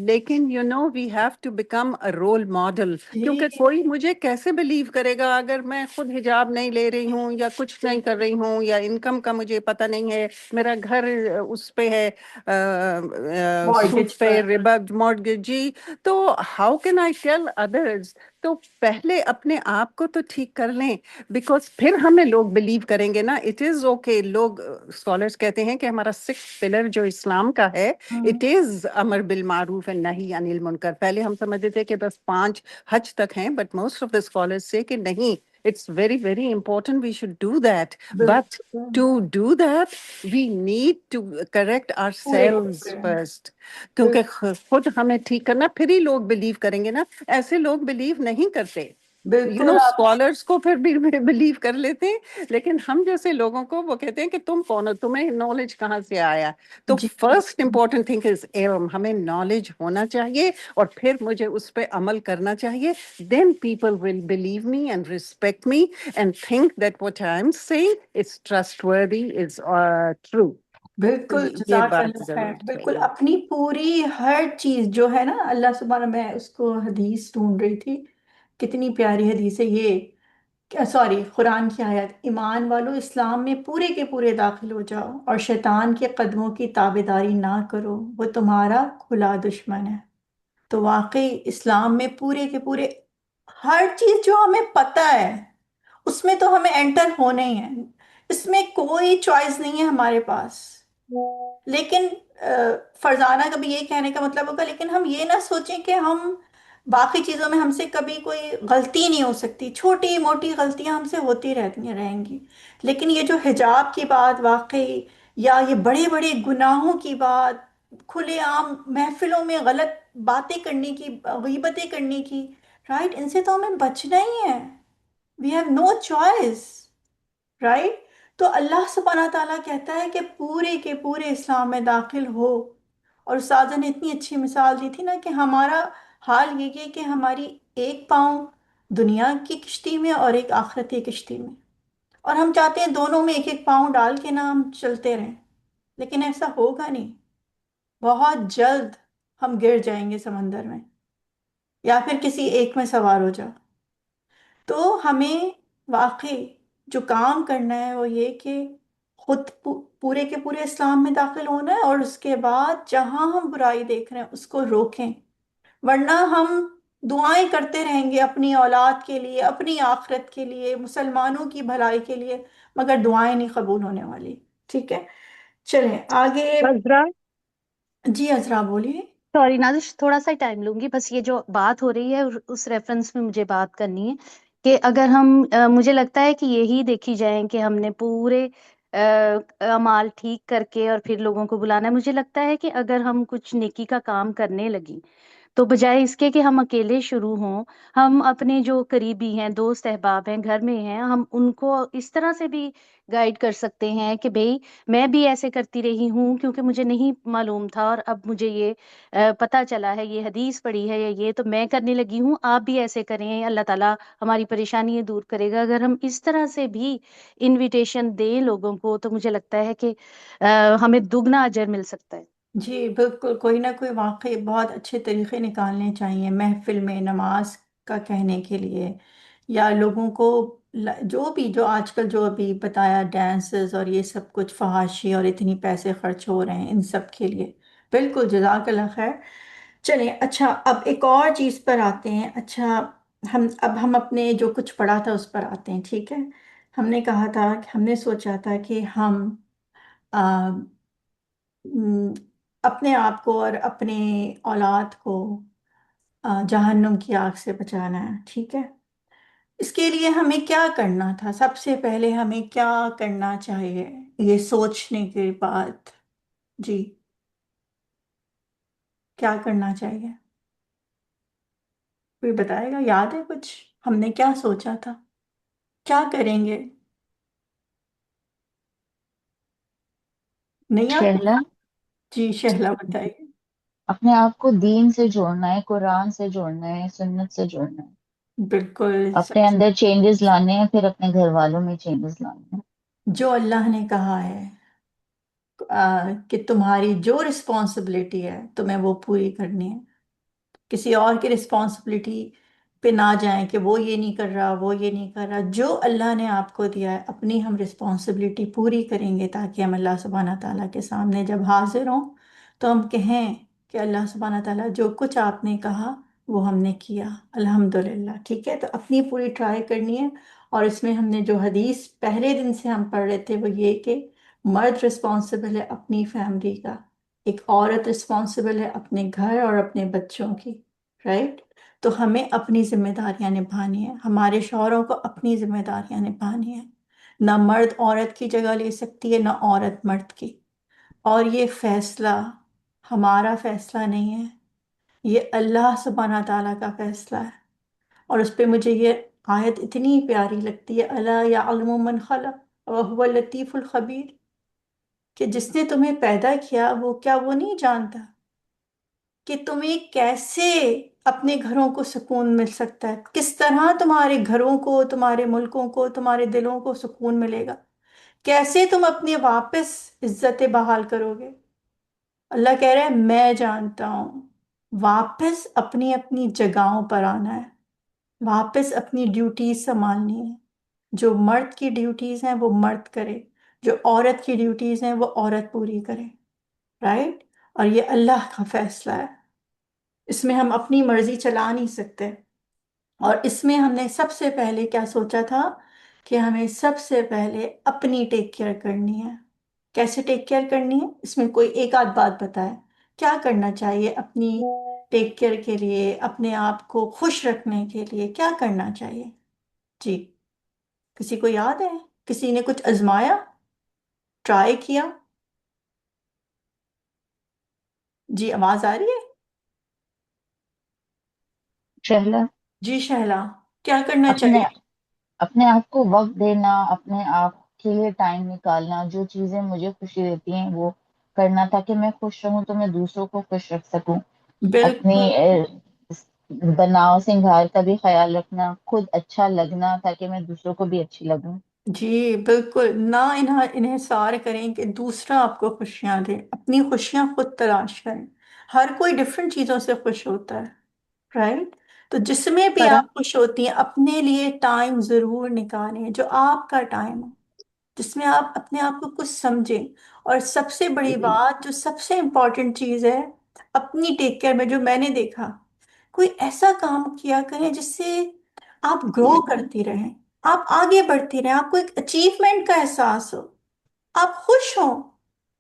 لیکن we have to become a role model, جی کیونکہ کوئی مجھے کیسے بلیو کرے گا اگر میں خود حجاب نہیں لے رہی ہوں یا کچھ نہیں کر رہی ہوں، یا انکم کا مجھے پتہ نہیں ہے، میرا گھر اس پہ ہے سود مارگیج پہ، پر۔ ربا مارگیج، جی، تو how can I tell others? تو پہلے اپنے آپ کو تو ٹھیک کر لیں، بیکاز پھر ہمیں لوگ بلیو کریں گے نا۔ اٹ از اوکے، لوگ اسکالرس کہتے ہیں کہ ہمارا 6 پلر جو اسلام کا ہے، اٹ از امر بالمعروف اینڈ نہی عن المنکر۔ پہلے ہم سمجھتے تھے کہ بس 5 حج تک ہیں، but most of the scholars سے کہ نہیں، it's very very important, we should do that, but to بالکل، do that we need to correct our پورے سیلوز پورے، فرسٹ، کیونکہ بالکل خود ہمیں ٹھیک کرنا، پھر ہی لوگ بلیو کریں گے نا۔ ایسے لوگ بلیو نہیں کرتے، بالکل آپ اسکالرس کو پھر بھی بلیو کر لیتے ہیں، لیکن ہم جیسے لوگوں کو وہ کہتے ہیں کہ تم کون ہو، تمہیں نالج کہاں سے آیا؟ تو جی فرسٹ امپورٹنٹ تھنگ از علم، ہمیں نالج ہونا چاہیے اور پھر مجھے اس پہ عمل کرنا چاہیے، then people will believe me and respect me and think that what I am seeing is trustworthy, is true. بالکل، یہ جزاک بات اللہ خیر۔ ضرور بالکل چاہیے۔ اپنی پوری ہر چیز جو ہے نا اللہ سبحانہ، میں اس کو حدیث ڈھونڈ رہی تھی، کتنی پیاری حدیث ہے یہ، سوری قرآن کی آیت، ایمان والو اسلام میں پورے کے پورے داخل ہو جاؤ اور شیطان کے قدموں کی تابعداری نہ کرو، وہ تمہارا کھلا دشمن ہے۔ تو واقعی اسلام میں پورے کے پورے ہر چیز جو ہمیں پتہ ہے اس میں تو ہمیں انٹر ہونا ہی ہے، اس میں کوئی چوائس نہیں ہے ہمارے پاس۔ لیکن فرزانہ کا بھی یہ کہنے کا مطلب ہوگا، لیکن ہم یہ نہ سوچیں کہ ہم باقی چیزوں میں ہم سے کبھی کوئی غلطی نہیں ہو سکتی، چھوٹی موٹی غلطیاں ہم سے ہوتی رہتی رہیں گی، لیکن یہ جو حجاب کی بات واقعی، یا یہ بڑے بڑے گناہوں کی بات، کھلے عام محفلوں میں غلط باتیں کرنے کی، غیبتیں کرنے کی، رائٹ، ان سے تو ہمیں بچنا ہی ہے، we have no choice, right? تو اللہ سبحانہ تعالیٰ کہتا ہے کہ پورے کے پورے اسلام میں داخل ہو، اور استاذہ نے اتنی اچھی مثال دی تھی نا کہ ہمارا حال یہ ہے کہ ہماری ایک پاؤں دنیا کی کشتی میں اور ایک آخرتی کشتی میں، اور ہم چاہتے ہیں دونوں میں ایک ایک پاؤں ڈال کے نا ہم چلتے رہیں، لیکن ایسا ہوگا نہیں، بہت جلد ہم گر جائیں گے سمندر میں، یا پھر کسی ایک میں سوار ہو جاؤ۔ تو ہمیں واقعی جو کام کرنا ہے وہ یہ کہ خود پورے کے پورے اسلام میں داخل ہونا ہے، اور اس کے بعد جہاں ہم برائی دیکھ رہے ہیں اس کو روکیں، ورنہ ہم دعائیں کرتے رہیں گے اپنی اولاد کے لیے، اپنی آخرت کے لیے، مسلمانوں کی بھلائی کے لیے، مگر دعائیں نہیں قبول ہونے والی۔ ٹھیک ہے، چلیں آگے۔ عذرا، جی عذرا بولیے۔ سوری نازش، تھوڑا سا ٹائم لوں گی، بس یہ جو بات ہو رہی ہے اس ریفرنس میں مجھے بات کرنی ہے کہ اگر ہم مجھے لگتا ہے کہ یہی دیکھی جائیں کہ ہم نے پورے اعمال ٹھیک کر کے اور پھر لوگوں کو بلانا ہے، مجھے لگتا ہے کہ اگر ہم کچھ نیکی کا کام کرنے لگیں، تو بجائے اس کے کہ ہم اکیلے شروع ہوں، ہم اپنے جو قریبی ہیں، دوست احباب ہیں، گھر میں ہیں، ہم ان کو اس طرح سے بھی گائیڈ کر سکتے ہیں کہ بھئی میں بھی ایسے کرتی رہی ہوں کیونکہ مجھے نہیں معلوم تھا، اور اب مجھے یہ پتہ چلا ہے، یہ حدیث پڑھی ہے، یا یہ تو میں کرنے لگی ہوں، آپ بھی ایسے کریں، اللہ تعالیٰ ہماری پریشانی دور کرے گا۔ اگر ہم اس طرح سے بھی انویٹیشن دیں لوگوں کو تو مجھے لگتا ہے کہ ہمیں دگنا اجر مل سکتا ہے۔ جی بالکل، کوئی نہ کوئی واقعی بہت اچھے طریقے نکالنے چاہیے محفل میں نماز کا کہنے کے لیے، یا لوگوں کو جو آج کل جو ابھی بتایا ڈانسز اور یہ سب کچھ فحاشی اور اتنی پیسے خرچ ہو رہے ہیں ان سب کے لیے، بالکل جزاک اللہ خیر۔ چلیں اچھا، اب ایک اور چیز پر آتے ہیں۔ اچھا، اب ہم اپنے جو کچھ پڑھا تھا اس پر آتے ہیں، ٹھیک ہے؟ ہم نے کہا تھا کہ ہم نے سوچا تھا کہ ہم م، اپنے آپ کو اور اپنے اولاد کو جہنم کی آگ سے بچانا ہے، ٹھیک ہے؟ اس کے لیے ہمیں کیا کرنا تھا؟ سب سے پہلے ہمیں کیا کرنا چاہیے یہ سوچنے کے بعد؟ جی، کیا کرنا چاہیے؟ کوئی بتائے گا؟ یاد ہے کچھ ہم نے کیا سوچا تھا؟ کیا کریں گے؟ نہیں یاد؟ شہلا، جی شہلا بتائیے۔ اپنے آپ کو دین سے جوڑنا ہے، قرآن سے جوڑنا ہے، سنت سے جوڑنا ہے، بالکل اپنے اندر چینجز لانے ہیں، پھر اپنے گھر والوں میں چینجز لانے ہیں۔ جو اللہ نے کہا ہے کہ تمہاری جو رسپانسبلٹی ہے تمہیں وہ پوری کرنی ہے، کسی اور کی رسپانسبلٹی پہ نہ جائیں کہ وہ یہ نہیں کر رہا، وہ یہ نہیں کر رہا۔ جو اللہ نے آپ کو دیا ہے اپنی ہم رسپانسبلٹی پوری کریں گے، تاکہ ہم اللہ سبحانہ تعالیٰ کے سامنے جب حاضر ہوں تو ہم کہیں کہ اللہ سبحانہ تعالیٰ جو کچھ آپ نے کہا وہ ہم نے کیا، الحمدللہ، ٹھیک ہے؟ تو اپنی پوری ٹرائی کرنی ہے۔ اور اس میں ہم نے جو حدیث پہلے دن سے ہم پڑھ رہے تھے وہ یہ کہ مرد رسپانسبل ہے اپنی فیملی کا، ایک عورت رسپانسبل ہے اپنے گھر اور اپنے بچوں کی، رائٹ؟ تو ہمیں اپنی ذمہ داریاں نبھانی ہیں، ہمارے شوہروں کو اپنی ذمہ داریاں نبھانی ہیں۔ نہ مرد عورت کی جگہ لے سکتی ہے، نہ عورت مرد کی۔ اور یہ فیصلہ ہمارا فیصلہ نہیں ہے، یہ اللہ سبحانہ تعالیٰ کا فیصلہ ہے۔ اور اس پہ مجھے یہ آیت اتنی پیاری لگتی ہے، الا یعلم من خلق وهو اللطیف الخبیر، کہ جس نے تمہیں پیدا کیا وہ کیا وہ نہیں جانتا کہ تمہیں کیسے اپنے گھروں کو سکون مل سکتا ہے، کس طرح تمہارے گھروں کو، تمہارے ملکوں کو، تمہارے دلوں کو سکون ملے گا، کیسے تم اپنے واپس عزت بحال کرو گے۔ اللہ کہہ رہا ہے میں جانتا ہوں، واپس اپنی اپنی جگہوں پر آنا ہے، واپس اپنی ڈیوٹیز سنبھالنی ہے۔ جو مرد کی ڈیوٹیز ہیں وہ مرد کرے، جو عورت کی ڈیوٹیز ہیں وہ عورت پوری کرے، رائٹ؟ اور یہ اللہ کا فیصلہ ہے، اس میں ہم اپنی مرضی چلا نہیں سکتے۔ اور اس میں ہم نے سب سے پہلے کیا سوچا تھا کہ ہمیں سب سے پہلے اپنی ٹیک کیئر کرنی ہے۔ کیسے ٹیک کیئر کرنی ہے؟ اس میں کوئی ایک آدھ بات بتائے، کیا کرنا چاہیے اپنی ٹیک کیئر کے لیے، اپنے آپ کو خوش رکھنے کے لیے کیا کرنا چاہیے؟ جی، کسی کو یاد ہے؟ کسی نے کچھ آزمایا، ٹرائی کیا؟ جی آواز آ رہی ہے؟ شہلا، جی شہلا، کیا کرنا اپنے چاہیے؟ اپنے آپ کو وقت دینا، اپنے آپ کے لیے ٹائم نکالنا، جو چیزیں مجھے خوشی دیتی ہیں وہ کرنا، تاکہ میں خوش رہوں تو میں دوسروں کو خوش رکھ سکوں۔ اپنی بالکل، بناؤ سنگھار کا بھی خیال رکھنا، خود اچھا لگنا تاکہ میں دوسروں کو بھی اچھی لگوں۔ جی بالکل، نہ انحصار کریں کہ دوسرا آپ کو خوشیاں دے، اپنی خوشیاں خود تلاش کریں۔ ہر کوئی ڈفرینٹ چیزوں سے خوش ہوتا ہے، رائٹ؟ تو جس میں بھی پر آپ خوش ہوتی ہیں اپنے لیے ٹائم ضرور نکالیں، جو آپ کا ٹائم ہو، جس میں آپ اپنے آپ کو کچھ سمجھیں۔ اور سب سے بڑی بات، جو سب سے امپورٹنٹ چیز ہے اپنی ٹیک کیئر میں، جو میں نے دیکھا، کوئی ایسا کام کیا کریں جس سے آپ گرو کرتی رہیں، آپ آگے بڑھتی رہیں، آپ کو ایک اچیومنٹ کا احساس ہو، آپ خوش ہوں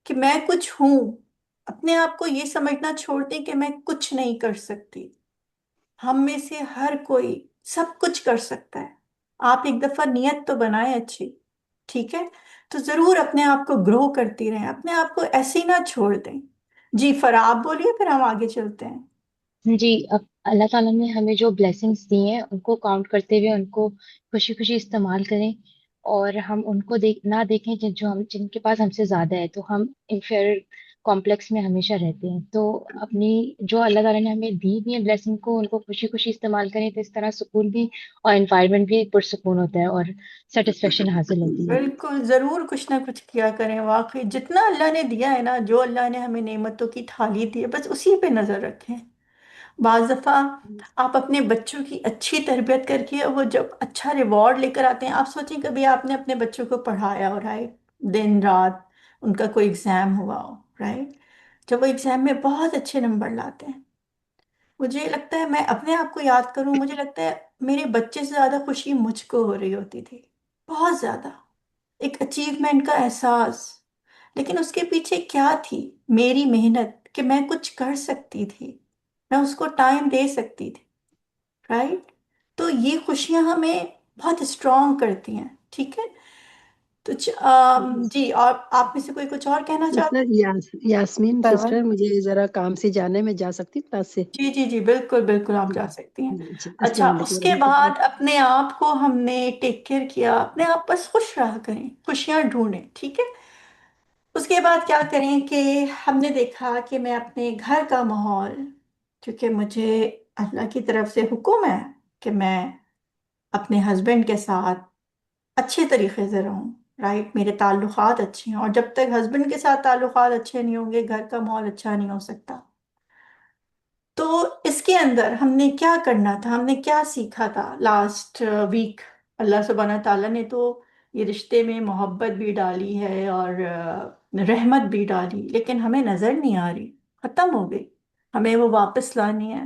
کہ میں کچھ ہوں۔ اپنے آپ کو یہ سمجھنا چھوڑ دیں کہ میں کچھ نہیں کر سکتی۔ ہم میں سے ہر کوئی سب کچھ کر سکتا ہے۔ آپ ایک دفعہ نیت تو بنائیں اچھی، ٹھیک ہے؟ تو ضرور اپنے آپ کو گرو کرتی رہیں، اپنے آپ کو ایسے ہی نہ چھوڑ دیں۔ جی فرا، آپ بولیے پھر ہم آگے چلتے ہیں۔ جی، اب اللہ تعالیٰ نے ہمیں جو بلیسنگس دی ہیں ان کو کاؤنٹ کرتے ہوئے ان کو خوشی خوشی استعمال کریں، اور ہم ان کو نہ دیکھیں جن کے پاس ہم سے زیادہ ہے، تو ہم انفیئر کمپلیکس میں ہمیشہ رہتے ہیں۔ تو اپنی جو اللہ تعالیٰ نے ہمیں دی ہوئی ہیں بلیسنگ کو ان کو خوشی خوشی استعمال کریں، تو اس طرح سکون بھی اور انوائرمنٹ بھی پرسکون ہوتا ہے اور سیٹسفیکشن حاصل ہوتی ہے۔ بالکل، ضرور کچھ نہ کچھ کیا کریں، واقعی جتنا اللہ نے دیا ہے نا، جو اللہ نے ہمیں نعمتوں کی تھالی دی ہے، بس اسی پہ نظر رکھیں۔ بعض دفعہ آپ اپنے بچوں کی اچھی تربیت کر کے وہ جب اچھا ریوارڈ لے کر آتے ہیں، آپ سوچیں کبھی آپ نے اپنے بچوں کو پڑھایا ہو، رائٹ، دن رات ان کا کوئی ایگزام ہوا ہو، رائٹ، جب وہ ایگزام میں بہت اچھے نمبر لاتے ہیں، مجھے لگتا ہے، میں اپنے آپ کو یاد کروں، مجھے لگتا ہے میرے بچے سے زیادہ خوشی مجھ کو ہو رہی ہوتی تھی، بہت زیادہ، ایک اچیومنٹ کا احساس۔ لیکن اس کے پیچھے کیا تھی؟ میری محنت، کہ میں کچھ کر سکتی تھی، میں اس کو ٹائم دے سکتی تھی، رائٹ؟ تو یہ خوشیاں ہمیں بہت اسٹرانگ کرتی ہیں، ٹھیک ہے؟ تو جی، اور آپ میں سے کوئی کچھ اور کہنا چاہتے سسٹر یاسمین ہیں؟ سسٹر، مجھے ذرا کام سے جانا ہے، میں جا سکتی ہوں کلاس سے؟ جی جی جی، بالکل بالکل، آپ جی جا سکتی ہیں۔ جی، اچھا، السلام علیکم اس کے ورحمۃ اللہ۔ بعد اپنے آپ کو ہم نے ٹیک کیئر کیا، اپنے آپ بس خوش رہا کریں، خوشیاں ڈھونڈیں، ٹھیک ہے؟ اس کے بعد کیا کریں کہ ہم نے دیکھا کہ میں اپنے گھر کا ماحول، کیونکہ مجھے اللہ کی طرف سے حکم ہے کہ میں اپنے ہسبینڈ کے ساتھ اچھے طریقے سے رہوں، رائٹ، میرے تعلقات اچھے ہیں، اور جب تک ہسبینڈ کے ساتھ تعلقات اچھے نہیں ہوں گے، گھر کا ماحول اچھا نہیں ہو سکتا۔ تو اس کے اندر ہم نے کیا کرنا تھا، ہم نے کیا سیکھا تھا لاسٹ ویک؟ اللہ سبحانہ تعالیٰ نے تو یہ رشتے میں محبت بھی ڈالی ہے اور رحمت بھی ڈالی، لیکن ہمیں نظر نہیں آ رہی، ختم ہو گئی، ہمیں وہ واپس لانی ہے۔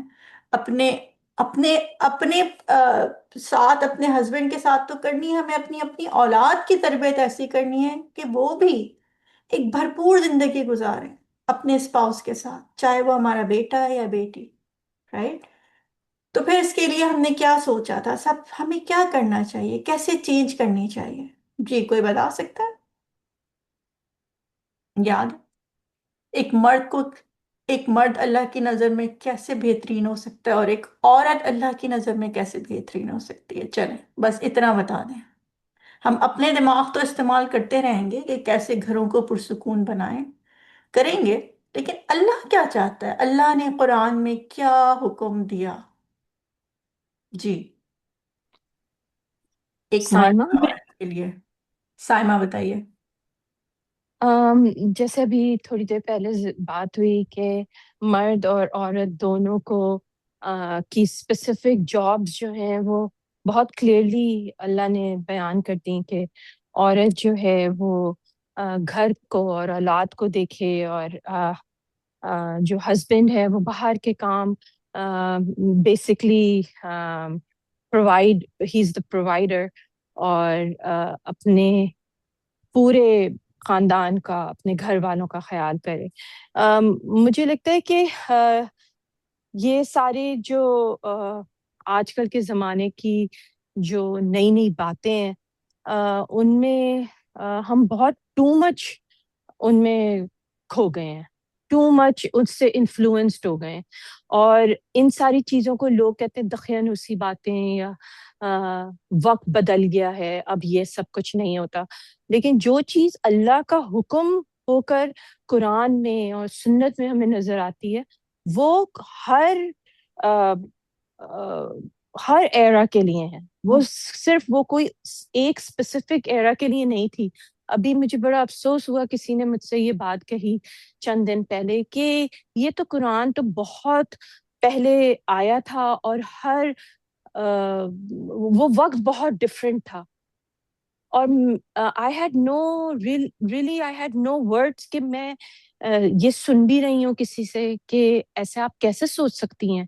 اپنے اپنے اپنے ساتھ، اپنے ہسبینڈ کے ساتھ تو کرنی ہے، ہمیں اپنی اپنی اولاد کی تربیت ایسی کرنی ہے کہ وہ بھی ایک بھرپور زندگی گزاریں اپنے اسپاؤس کے ساتھ، چاہے وہ ہمارا بیٹا ہے یا بیٹی، رائٹ؟ تو پھر اس کے لیے ہم نے کیا سوچا تھا، سب ہمیں کیا کرنا چاہیے، کیسے چینج کرنی چاہیے؟ جی، کوئی بتا سکتا ہے؟ یاد ہے؟ ایک مرد کو، ایک مرد اللہ کی نظر میں کیسے بہترین ہو سکتا ہے، اور ایک عورت اللہ کی نظر میں کیسے بہترین ہو سکتی ہے؟ چلیں بس اتنا بتا دیں۔ ہم اپنے دماغ تو استعمال کرتے رہیں گے کہ کیسے گھروں کو پرسکون بنائیں، کریں گے، لیکن اللہ کیا چاہتا ہے؟ اللہ نے قرآن میں کیا حکم دیا؟ جی، ایک مرد سائمہ، اور عورت کے لیے، سائمہ بتائیے۔ جیسے ابھی تھوڑی دیر پہلے بات ہوئی کہ مرد اور عورت دونوں کو کی اسپیسیفک جابس جو ہیں وہ بہت کلیئرلی اللہ نے بیان کر دی کہ عورت جو ہے وہ گھر کو اور اولاد کو دیکھے، اور جو ہسبینڈ ہے وہ باہر کے کام basically provide, he is the provider, اور اپنے پورے خاندان کا، اپنے گھر والوں کا خیال کرے۔ مجھے لگتا ہے کہ یہ سارے جو آج کل کے زمانے کی جو نئی نئی باتیں ہیں، ان میں ہم بہت ٹو مچ ان میں کھو گئے ہیں، ٹو مچ اس سے انفلوئنسڈ ہو گئے ہیں، اور ان ساری چیزوں کو لوگ کہتے ہیں دقیانوسی باتیں، یا وقت بدل گیا ہے، اب یہ سب کچھ نہیں ہوتا۔ لیکن جو چیز اللہ کا حکم ہو کر قرآن میں اور سنت میں ہمیں نظر آتی ہے، وہ ہر ہر ایرا کے لیے ہے، وہ صرف وہ کوئی ایک اسپیسیفک ایرا کے لیے نہیں تھی۔ ابھی مجھے بڑا افسوس ہوا، کسی نے مجھ سے یہ بات کہی چند دن پہلے کہ یہ تو قرآن تو بہت پہلے آیا تھا، اور ہر وہ وقت بہت ڈفرینٹ تھا، اور I had no really I had no words کہ میں یہ سن بھی رہی ہوں کسی سے کہ ایسے آپ کیسے سوچ سکتی ہیں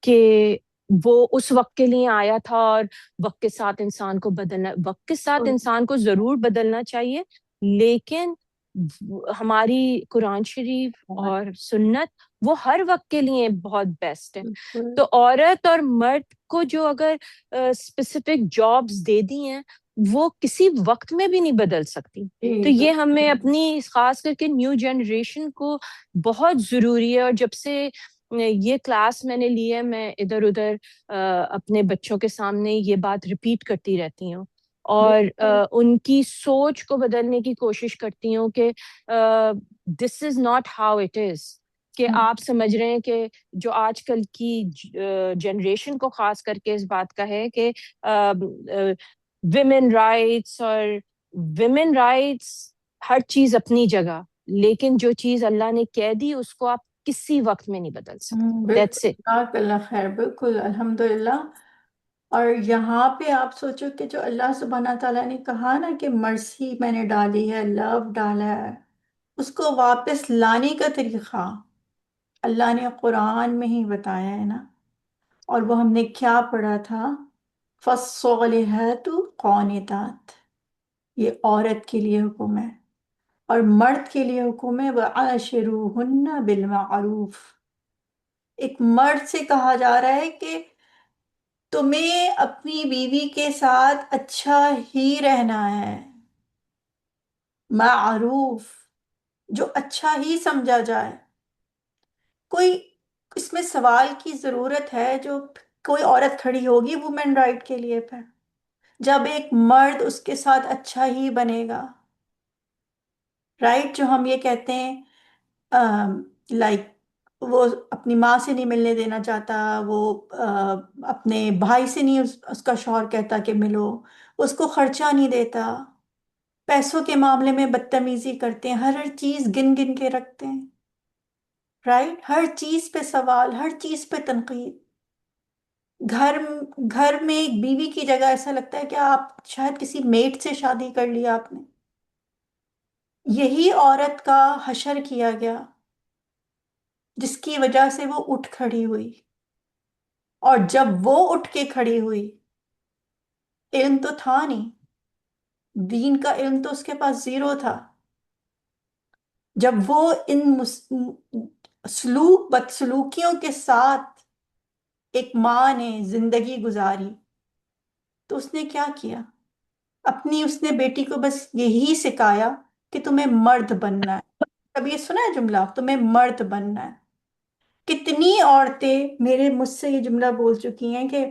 کہ وہ اس وقت کے لیے آیا تھا، اور وقت کے ساتھ انسان کو بدلنا، وقت کے ساتھ انسان کو ضرور بدلنا چاہیے، لیکن ہماری قرآن شریف اور سنت وہ ہر وقت کے لیے بہت بیسٹ ہے۔ تو عورت اور مرد کو جو اگر اسپیسیفک جابس دے دی ہیں، وہ کسی وقت میں بھی نہیں بدل سکتی۔ تو یہ ہمیں اپنی خاص کر کے نیو جنریشن کو بہت ضروری ہے، اور جب سے یہ کلاس میں نے لی ہے، میں ادھر ادھر اپنے بچوں کے سامنے یہ بات ریپیٹ کرتی رہتی ہوں اور ان کی سوچ کو بدلنے کی کوشش کرتی ہوں کہ this is not how it is, کہ آپ سمجھ رہے ہیں کہ جو آج کل کی جنریشن کو خاص کر کے اس بات کا ہے کہ ویمن رائٹس اور ویمن رائٹس ہر چیز اپنی جگہ، لیکن جو چیز اللہ نے کہہ دی اس کو آپ کسی وقت میں نہیں بدل سکتے. بالکل، That's it. جزاک اللہ خیر، بالکل الحمدللہ. اور یہاں پہ آپ سوچو کہ جو اللہ سبحانہ تعالیٰ نے کہا نا کہ مرسی میں نے ڈالی ہے، لو ڈالا ہے، اس کو واپس لانے کا طریقہ اللہ نے قرآن میں ہی بتایا ہے نا. اور وہ ہم نے کیا پڑھا تھا؟ فَالصَّالِحَاتُ قَانِتَاتٌ، یہ عورت کے لیے حکم ہے. اور مرد کے لیے حکم ہے وَعَاشِرُوهُنَّ بِالْمَعْرُوفِ. ایک مرد سے کہا جا رہا ہے کہ تمہیں اپنی بیوی کے ساتھ اچھا ہی رہنا ہے، معروف، جو اچھا ہی سمجھا جائے. کوئی اس میں سوال کی ضرورت ہے جو کوئی عورت کھڑی ہوگی وومن رائٹ کے لیے پہ جب ایک مرد اس کے ساتھ اچھا ہی بنے گا، رائٹ؟ جو ہم یہ کہتے ہیں لائک وہ اپنی ماں سے نہیں ملنے دینا چاہتا، وہ اپنے بھائی سے نہیں، اس کا شوہر کہتا کہ ملو، اس کو خرچہ نہیں دیتا، پیسوں کے معاملے میں بدتمیزی کرتے ہیں، ہر چیز گن گن کے رکھتے ہیں، رائٹ؟ ہر چیز پہ سوال، ہر چیز پہ تنقید. گھر گھر میں ایک بیوی کی جگہ ایسا لگتا ہے کہ آپ شاید کسی میٹ سے شادی کر لیا آپ نے. یہی عورت کا حشر کیا گیا جس کی وجہ سے وہ اٹھ کھڑی ہوئی. اور جب وہ اٹھ کے کھڑی ہوئی، علم تو تھا نہیں، دین کا علم تو اس کے پاس زیرو تھا. جب وہ ان سلوک بدسلوکیوں کے ساتھ ایک ماں نے زندگی گزاری تو اس نے کیا کیا؟ اس نے بیٹی کو بس یہی سکھایا کہ تمہیں مرد بننا ہے. اب یہ سنا ہے جملہ، تمہیں مرد بننا ہے. کتنی عورتیں مجھ سے یہ جملہ بول چکی ہیں کہ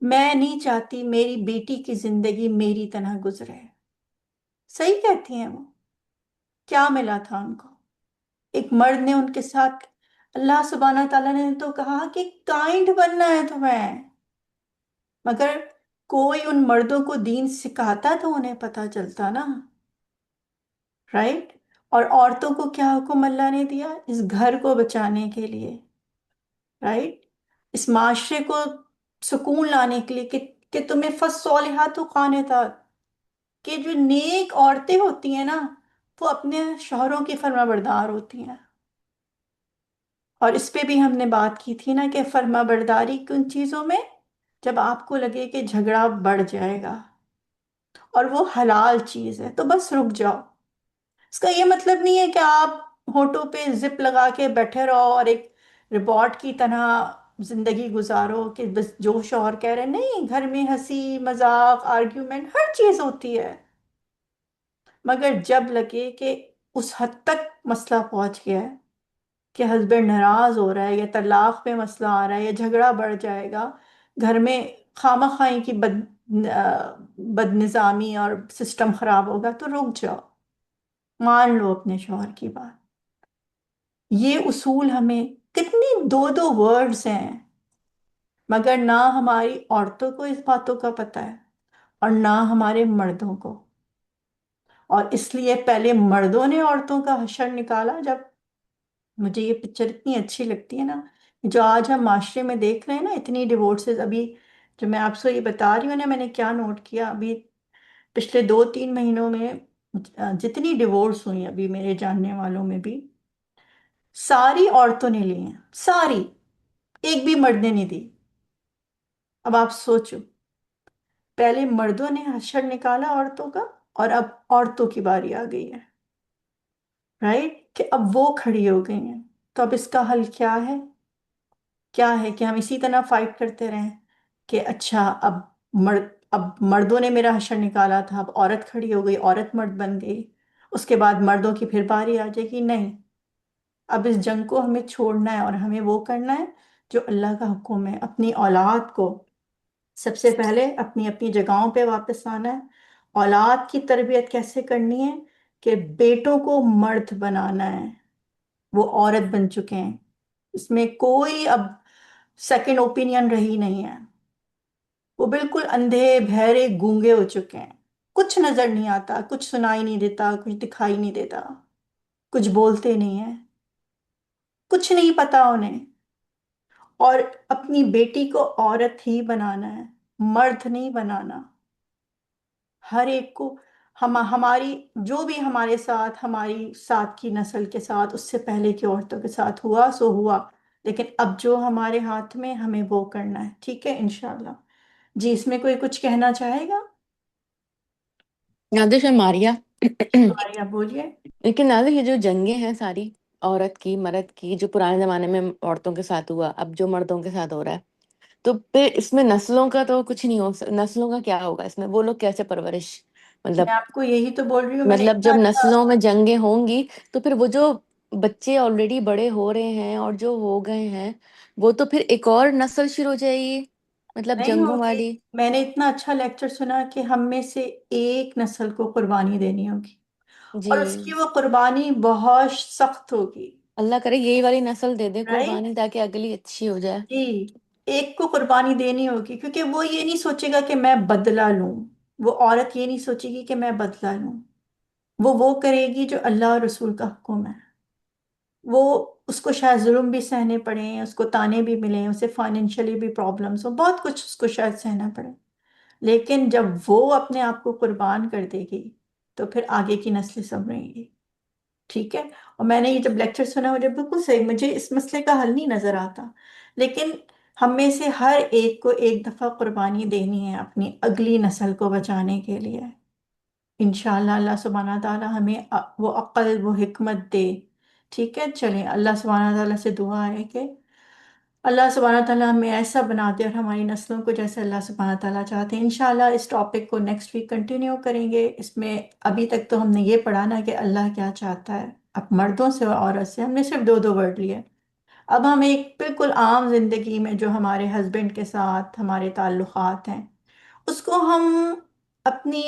میں نہیں چاہتی میری بیٹی کی زندگی میری طرح گزرے. صحیح کہتی ہیں وہ. کیا ملا تھا ان کو؟ ایک مرد نے ان کے ساتھ، اللہ سبحانہ تعالیٰ نے تو کہا کہ کائنڈ بننا ہے تمہیں، مگر کوئی ان مردوں کو دین سکھاتا تو انہیں پتہ چلتا نا، رائٹ؟ اور عورتوں کو کیا حکم اللہ نے دیا اس گھر کو بچانے کے لیے، رائٹ؟ اس معاشرے کو سکون لانے کے لیے کہ تمہیں فالصالحات قانتات، کہ جو نیک عورتیں ہوتی ہیں نا وہ اپنے شوہروں کی فرما بردار ہوتی ہیں. اور اس پہ بھی ہم نے بات کی تھی نا کہ فرما برداری کن چیزوں میں، جب آپ کو لگے کہ جھگڑا بڑھ جائے گا اور وہ حلال چیز ہے تو بس رک جاؤ. اس کا یہ مطلب نہیں ہے کہ آپ ہونٹوں پہ زپ لگا کے بیٹھے رہو اور ایک رپورٹ کی طرح زندگی گزارو کہ بس جو شوہر کہہ رہے ہیں. نہیں، گھر میں ہنسی مذاق آرگیومنٹ ہر چیز ہوتی ہے، مگر جب لگے کہ اس حد تک مسئلہ پہنچ گیا ہے کہ ہسبینڈ ناراض ہو رہا ہے یا طلاق پہ مسئلہ آ رہا ہے یا جھگڑا بڑھ جائے گا، گھر میں خواہ خواہی کی بد نظامی اور سسٹم خراب ہوگا، تو رک جاؤ، مان لو اپنے شوہر کی بات. یہ اصول ہمیں کتنی دو دو ورڈز ہیں، مگر نہ ہماری عورتوں کو اس باتوں کا پتہ ہے اور نہ ہمارے مردوں کو. اور اس لیے پہلے مردوں نے عورتوں کا حشر نکالا. جب مجھے یہ پکچر اتنی اچھی لگتی ہے نا، جو آج ہم معاشرے میں دیکھ رہے ہیں نا، اتنی ڈیورسز. ابھی جو میں آپ سے یہ بتا رہی ہوں نا، میں نے کیا نوٹ کیا ابھی پچھلے 2-3 مہینوں میں جتنی ڈیورس ہوئی ابھی میرے جاننے والوں میں بھی، ساری عورتوں نے لی ہیں، ساری، ایک بھی مرد نے نہیں دی. اب آپ سوچو، پہلے مردوں نے حشر نکالا عورتوں کا اور اب عورتوں کی باری آ گئی ہے، رائٹ؟ کہ اب وہ کھڑی ہو گئی ہیں. تو اب اس کا حل کیا ہے؟ کیا ہے کہ ہم اسی طرح فائٹ کرتے رہیں کہ اچھا اب مردوں نے میرا حشر نکالا تھا، اب عورت کھڑی ہو گئی، عورت مرد بن گئی، اس کے بعد مردوں کی پھر باری آ جائے گی؟ نہیں. اب اس جنگ کو ہمیں چھوڑنا ہے اور ہمیں وہ کرنا ہے جو اللہ کا حکم ہے. اپنی اولاد کو سب سے پہلے اپنی اپنی جگہوں پہ واپس آنا ہے. اولاد کی تربیت کیسے کرنی ہے کہ بیٹوں کو مرد بنانا ہے. وہ عورت بن چکے ہیں، اس میں کوئی اب سیکنڈ اوپینین رہی نہیں ہے. وہ بالکل اندھے بہرے گونگے ہو چکے ہیں. کچھ نظر نہیں آتا، کچھ سنائی نہیں دیتا، کچھ دکھائی نہیں دیتا، کچھ بولتے نہیں ہیں، کچھ نہیں پتا انہیں. اور اپنی بیٹی کو عورت ہی بنانا ہے، مرد نہیں بنانا. ہر ایک کو ہماری جو بھی ہمارے ساتھ، ہماری ساتھ کی نسل کے ساتھ، اس سے پہلے کی عورتوں کے ساتھ ہوا سو ہوا، لیکن اب جو ہمارے ہاتھ میں ہمیں وہ کرنا ہے. ٹھیک ہے انشاءاللہ. جی اس میں کوئی کچھ کہنا چاہے گا؟ نادش اور ماریا. ماریا بولیے. لیکن نادش یہ جو جنگیں ہیں ساری، عورت کی مرد کی، جو پرانے زمانے میں عورتوں کے ساتھ ہوا، اب جو مردوں کے ساتھ ہو رہا ہے، تو پھر اس میں نسلوں کا تو کچھ نہیں نسلوں کا کیا ہوگا اس میں؟ وہ لوگ کیسے پرورش، مطلب میں آپ کو یہی تو بول رہی ہوں، میں نے اتنا جب اچھا. نسلوں میں جنگیں ہوں گی تو پھر وہ جو بچے آلریڈی بڑے ہو رہے ہیں اور جو ہو گئے ہیں، وہ تو پھر ایک اور نسل شروع ہو جائے گی، مطلب نہیں جنگوں ہوگی. والی. میں نے اتنا اچھا لیکچر سنا کہ ہم میں سے ایک نسل کو قربانی دینی ہوگی، جی، اور اس کی وہ قربانی بہت سخت ہوگی. اللہ کرے یہی والی نسل دے دے رائٹ. قربانی تاکہ اگلی اچھی ہو جائے. جی ایک کو قربانی دینی ہوگی، کیونکہ وہ یہ نہیں سوچے گا کہ میں بدلہ لوں. وہ عورت یہ نہیں سوچے گی کہ میں بدلہ لوں. وہ کرے گی جو اللہ اور رسول کا حکم ہے. وہ اس کو شاید ظلم بھی سہنے پڑیں، اس کو تانے بھی ملیں، اسے فائنینشلی بھی پرابلمس ہو، بہت کچھ اس کو شاید سہنا پڑے، لیکن جب وہ اپنے آپ کو قربان کر دے گی تو پھر آگے کی نسلیں سنبھلیں گی. ٹھیک ہے. اور میں نے یہ جب لیکچر سنا مجھے بالکل صحیح، مجھے اس مسئلے کا حل نہیں نظر آتا، لیکن ہم میں سے ہر ایک کو ایک دفعہ قربانی دینی ہے اپنی اگلی نسل کو بچانے کے لیے. انشاءاللہ اللہ سبحانہ تعالیٰ ہمیں وہ عقل، وہ حکمت دے. ٹھیک ہے. چلیں اللہ سبحانہ تعالیٰ سے دعا ہے کہ اللہ سبحانہ تعالیٰ ہمیں ایسا بنا دے اور ہماری نسلوں کو جیسے اللہ سبحانہ تعالیٰ چاہتے ہیں. انشاءاللہ اس ٹاپک کو نیکسٹ ویک کنٹینیو کریں گے. اس میں ابھی تک تو ہم نے یہ پڑھا نا کہ اللہ کیا چاہتا ہے. اب مردوں سے اور عورت سے ہم نے صرف دو ورڈ لیے. اب ہم ایک بالکل عام زندگی میں جو ہمارے ہسبینڈ کے ساتھ ہمارے تعلقات ہیں، اس کو ہم اپنی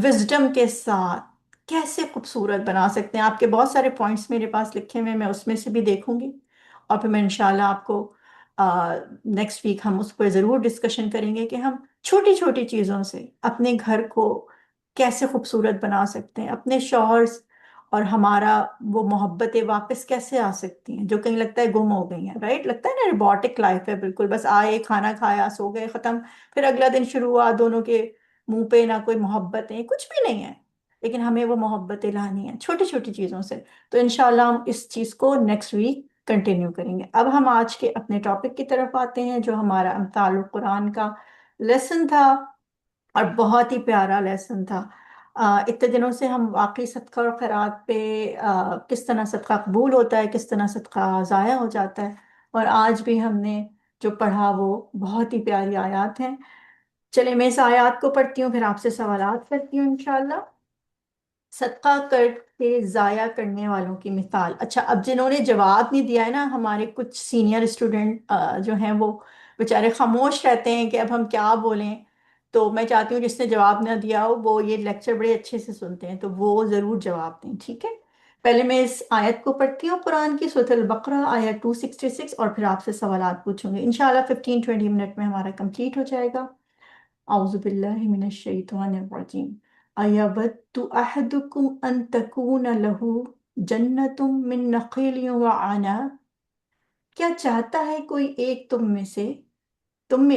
وزڈم کے ساتھ کیسے خوبصورت بنا سکتے ہیں. آپ کے بہت سارے پوائنٹس میرے پاس لکھے ہوئے ہیں، میں اس میں سے بھی دیکھوں گی، اور پھر میں انشاءاللہ آپ کو نیکسٹ ویک ہم اس پہ ضرور ڈسکشن کریں گے کہ ہم چھوٹی چھوٹی چیزوں سے اپنے گھر کو کیسے خوبصورت بنا سکتے ہیں، اپنے شوہر اور ہمارا وہ محبتیں واپس کیسے آ سکتی ہیں جو کہیں لگتا ہے گم ہو گئی ہیں. رائٹ. لگتا ہے نا روبوٹک لائف ہے بالکل، بس آئے کھانا کھایا سو گئے ختم، پھر اگلا دن شروع ہوا، دونوں کے منہ پہ نہ کوئی محبتیں، کچھ بھی نہیں ہے. لیکن ہمیں وہ محبتیں لانی ہیں چھوٹی چھوٹی چیزوں سے. تو انشاءاللہ ہم اس چیز کو نیکسٹ ویک کنٹینیو کریں گے. اب ہم آج کے اپنے ٹاپک کی طرف آتے ہیں جو ہمارا امثال القرآن کا لیسن تھا، اور بہت ہی پیارا لیسن تھا. اتنے دنوں سے ہم واقعی صدقہ اور خیرات پہ کس طرح صدقہ قبول ہوتا ہے، کس طرح صدقہ ضائع ہو جاتا ہے، اور آج بھی ہم نے جو پڑھا وہ بہت ہی پیاری آیات ہیں. چلے میں اس آیات کو پڑھتی ہوں، پھر آپ سے سوالات کرتی ہوں انشاءاللہ. صدقہ کر کے ضائع کرنے والوں کی مثال. اچھا اب جنہوں نے جواب نہیں دیا ہے نا، ہمارے کچھ سینئر اسٹوڈنٹ جو ہیں وہ بیچارے خاموش رہتے ہیں کہ اب ہم کیا بولیں. تو میں چاہتی ہوں جس نے جواب نہ دیا ہو وہ یہ لیکچر بڑے اچھے سے سنتے ہیں، تو وہ ضرور جواب دیں. ٹھیک ہے. پہلے میں اس آیت کو پڑھتی ہوں، قرآن کی سورۃ البقرہ آیت 266، اور پھر آپ سے سوالات پوچھوں گے. انشاءاللہ 15-20 منٹ میں ہمارا کمپلیٹ ہو جائے گا. اعوذ باللہ من الشیطان الرجیم. ایود احدکم ان تکون له جنت من نخیل وعنب. کیا چاہتا ہے کوئی ایک تم میں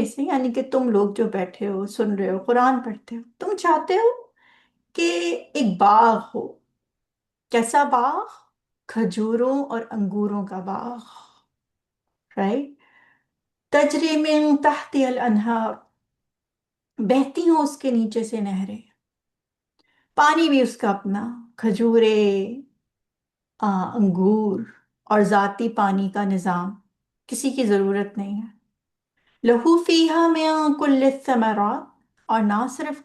سے یعنی کہ تم لوگ جو بیٹھے ہو، سن رہے ہو، قرآن پڑھتے ہو، تم چاہتے ہو کہ ایک باغ ہو. کیسا باغ؟ کھجوروں اور انگوروں کا باغ. رائٹ. تجری من تحت الانہار، بہتی ہوں اس کے نیچے سے نہریں، پانی بھی اس کا اپنا، کھجورے، انگور، اور ذاتی پانی کا نظام، کسی کی ضرورت نہیں ہے. لہو فیہا من کل الثمرات، اور نہ صرف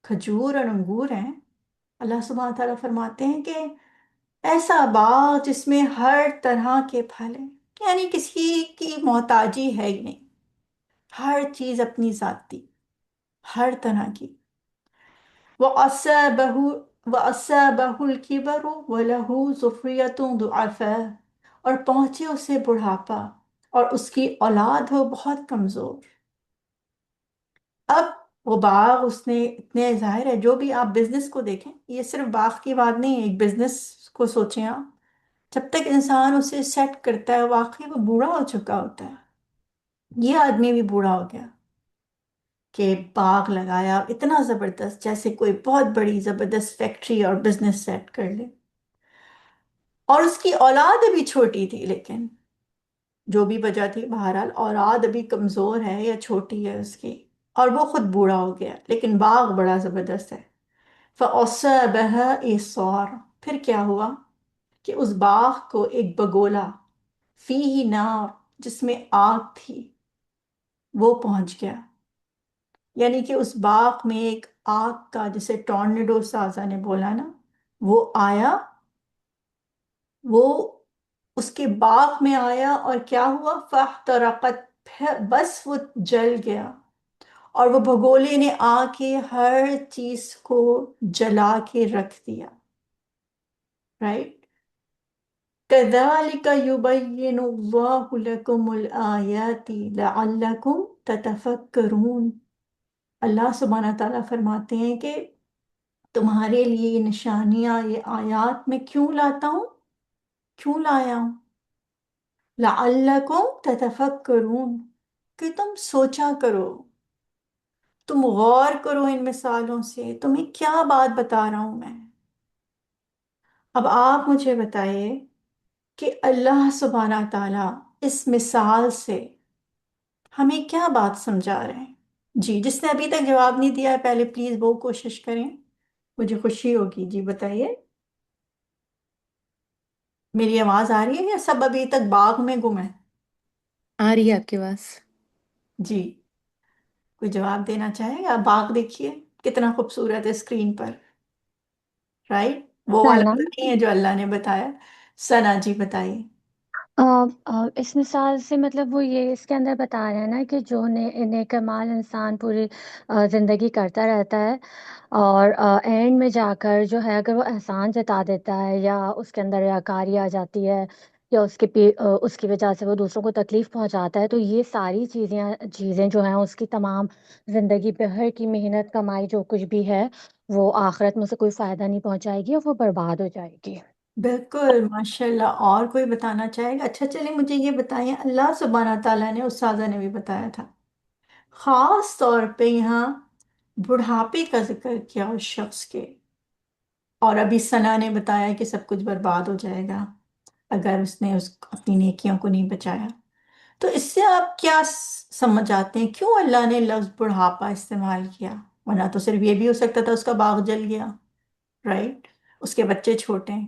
کھجور اور انگور ہیں، اللہ سبحانہ تعالیٰ فرماتے ہیں کہ ایسا باغ جس میں ہر طرح کے پھل ہیں، یعنی کسی کی محتاجی ہے ہی نہیں، ہر چیز اپنی ذاتی، ہر طرح کی۔ وَأَصَابَهُ الْكِبَرُ وَلَهُ ذُرِّيَّةٌ ضُعَفَاءُ، اور پہنچے اسے بڑھاپا اور اس کی اولاد ہو بہت کمزور۔ اب وہ باغ اس نے اتنے ظاہر ہے، جو بھی آپ بزنس کو دیکھیں، یہ صرف باغ کی بات نہیں ہے، ایک بزنس کو سوچیں آپ، جب تک انسان اسے سیٹ کرتا ہے واقعی وہ بوڑھا ہو چکا ہوتا ہے۔ یہ آدمی بھی بوڑھا ہو گیا کہ باغ لگایا اتنا زبردست، جیسے کوئی بہت بڑی زبردست فیکٹری اور بزنس سیٹ کر لے، اور اس کی اولاد ابھی چھوٹی تھی، لیکن جو بھی وجہ تھی بہرحال اولاد ابھی کمزور ہے یا چھوٹی ہے اس کی، اور وہ خود بوڑھا ہو گیا، لیکن باغ بڑا زبردست ہے۔ فَأَصَابَهَا إِعْصَارٌ، پھر کیا ہوا کہ اس باغ کو ایک بگولا، فیہ نار، جس میں آگ تھی، وہ پہنچ گیا۔ یعنی کہ اس باغ میں ایک آگ کا، جسے ٹورنیڈو سازا نے بولا نا، وہ آیا، وہ اس کے باغ میں آیا، اور کیا ہوا؟ فَاحْتَرَقَتْ، بس وہ جل گیا، اور وہ بھگولے نے آ کے ہر چیز کو جلا کے رکھ دیا، رائٹ؟ كَذَلِكَ يُبَيِّنُ اللَّهُ لَكُمُ الْآيَاتِ لَعَلَّكُمْ تَتَفَكَّرُونَ۔ اللہ سبحانہ تعالیٰ فرماتے ہیں کہ تمہارے لیے یہ نشانیاں، یہ آیات میں کیوں لاتا ہوں، کیوں لایا ہوں؟ لَعَلَّكُمْ تَتَفَكَّرُونَ، کہ تم سوچا کرو، تم غور کرو ان مثالوں سے، تمہیں کیا بات بتا رہا ہوں میں۔ اب آپ مجھے بتائیے کہ اللہ سبحانہ تعالیٰ اس مثال سے ہمیں کیا بات سمجھا رہے ہیں؟ جی، جس نے ابھی تک جواب نہیں دیا ہے پہلے پلیز وہ کوشش کریں، مجھے خوشی ہوگی۔ جی بتائیے، میری آواز آ رہی ہے یا سب ابھی تک باغ میں گم ہیں؟ آ رہی ہے آپ کے پاس؟ جی، کوئی جواب دینا چاہے گا؟ باغ دیکھیے کتنا خوبصورت ہے اسکرین پر، رائٹ؟ وہ والا تو سلام۔ نہیں ہے جو اللہ نے بتایا۔ ثنا جی بتائیے۔ اس مثال سے مطلب وہ یہ اس کے اندر بتا رہے ہیں نا کہ جو نیکمال انسان پوری زندگی کرتا رہتا ہے، اور اینڈ میں جا کر جو ہے اگر وہ احسان جتا دیتا ہے، یا اس کے اندر ریاکاری آ جاتی ہے، یا اس کی وجہ سے وہ دوسروں کو تکلیف پہنچاتا ہے، تو یہ ساری چیزیں جو ہیں اس کی تمام زندگی پہ ہر کی محنت کمائی جو کچھ بھی ہے وہ آخرت میں سے کوئی فائدہ نہیں پہنچائے گی، اور وہ برباد ہو جائے گی۔ بالکل، ماشاءاللہ۔ اور کوئی بتانا چاہے گا؟ اچھا چلیں مجھے یہ بتائیں، اللہ سبحانہ تعالیٰ نے، استاذہ نے بھی بتایا تھا، خاص طور پہ یہاں بڑھاپے کا ذکر کیا اس شخص کے، اور ابھی ثنا نے بتایا کہ سب کچھ برباد ہو جائے گا اگر اس نے اپنی نیکیوں کو نہیں بچایا۔ تو اس سے آپ کیا سمجھ آتے ہیں کیوں اللہ نے لفظ بڑھاپا استعمال کیا؟ ورنہ تو صرف یہ بھی ہو سکتا تھا اس کا باغ جل گیا، رائٹ؟ اس کے بچے چھوٹے ہیں،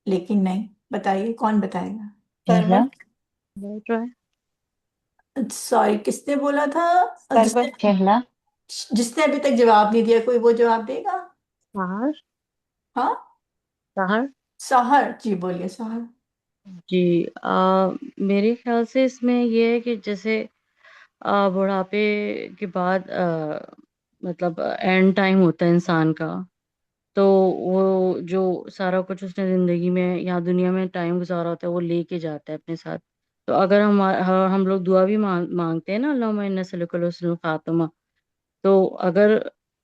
لیکن نہیں۔ بتائیے کون بتائے گا؟ کہلا سوری، کس نے بولا تھا؟ سرور کہلا جس نے ابھی تک جواب نہیں دیا، کوئی وہ جواب دے گا؟ سہر ہاں، سہر سحر جی بولیے، سحر۔ جی میرے خیال سے اس میں یہ ہے کہ جیسے بڑھاپے کے بعد مطلب اینڈ ٹائم ہوتا ہے انسان کا، تو وہ جو سارا کچھ اس نے زندگی میں یا دنیا میں ٹائم گزارا ہوتا ہے وہ لے کے جاتا ہے اپنے ساتھ۔ تو اگر ہم لوگ دعا بھی مانگتے ہیں نا، اللہم انا نسألک الحسن الخاتمہ، تو اگر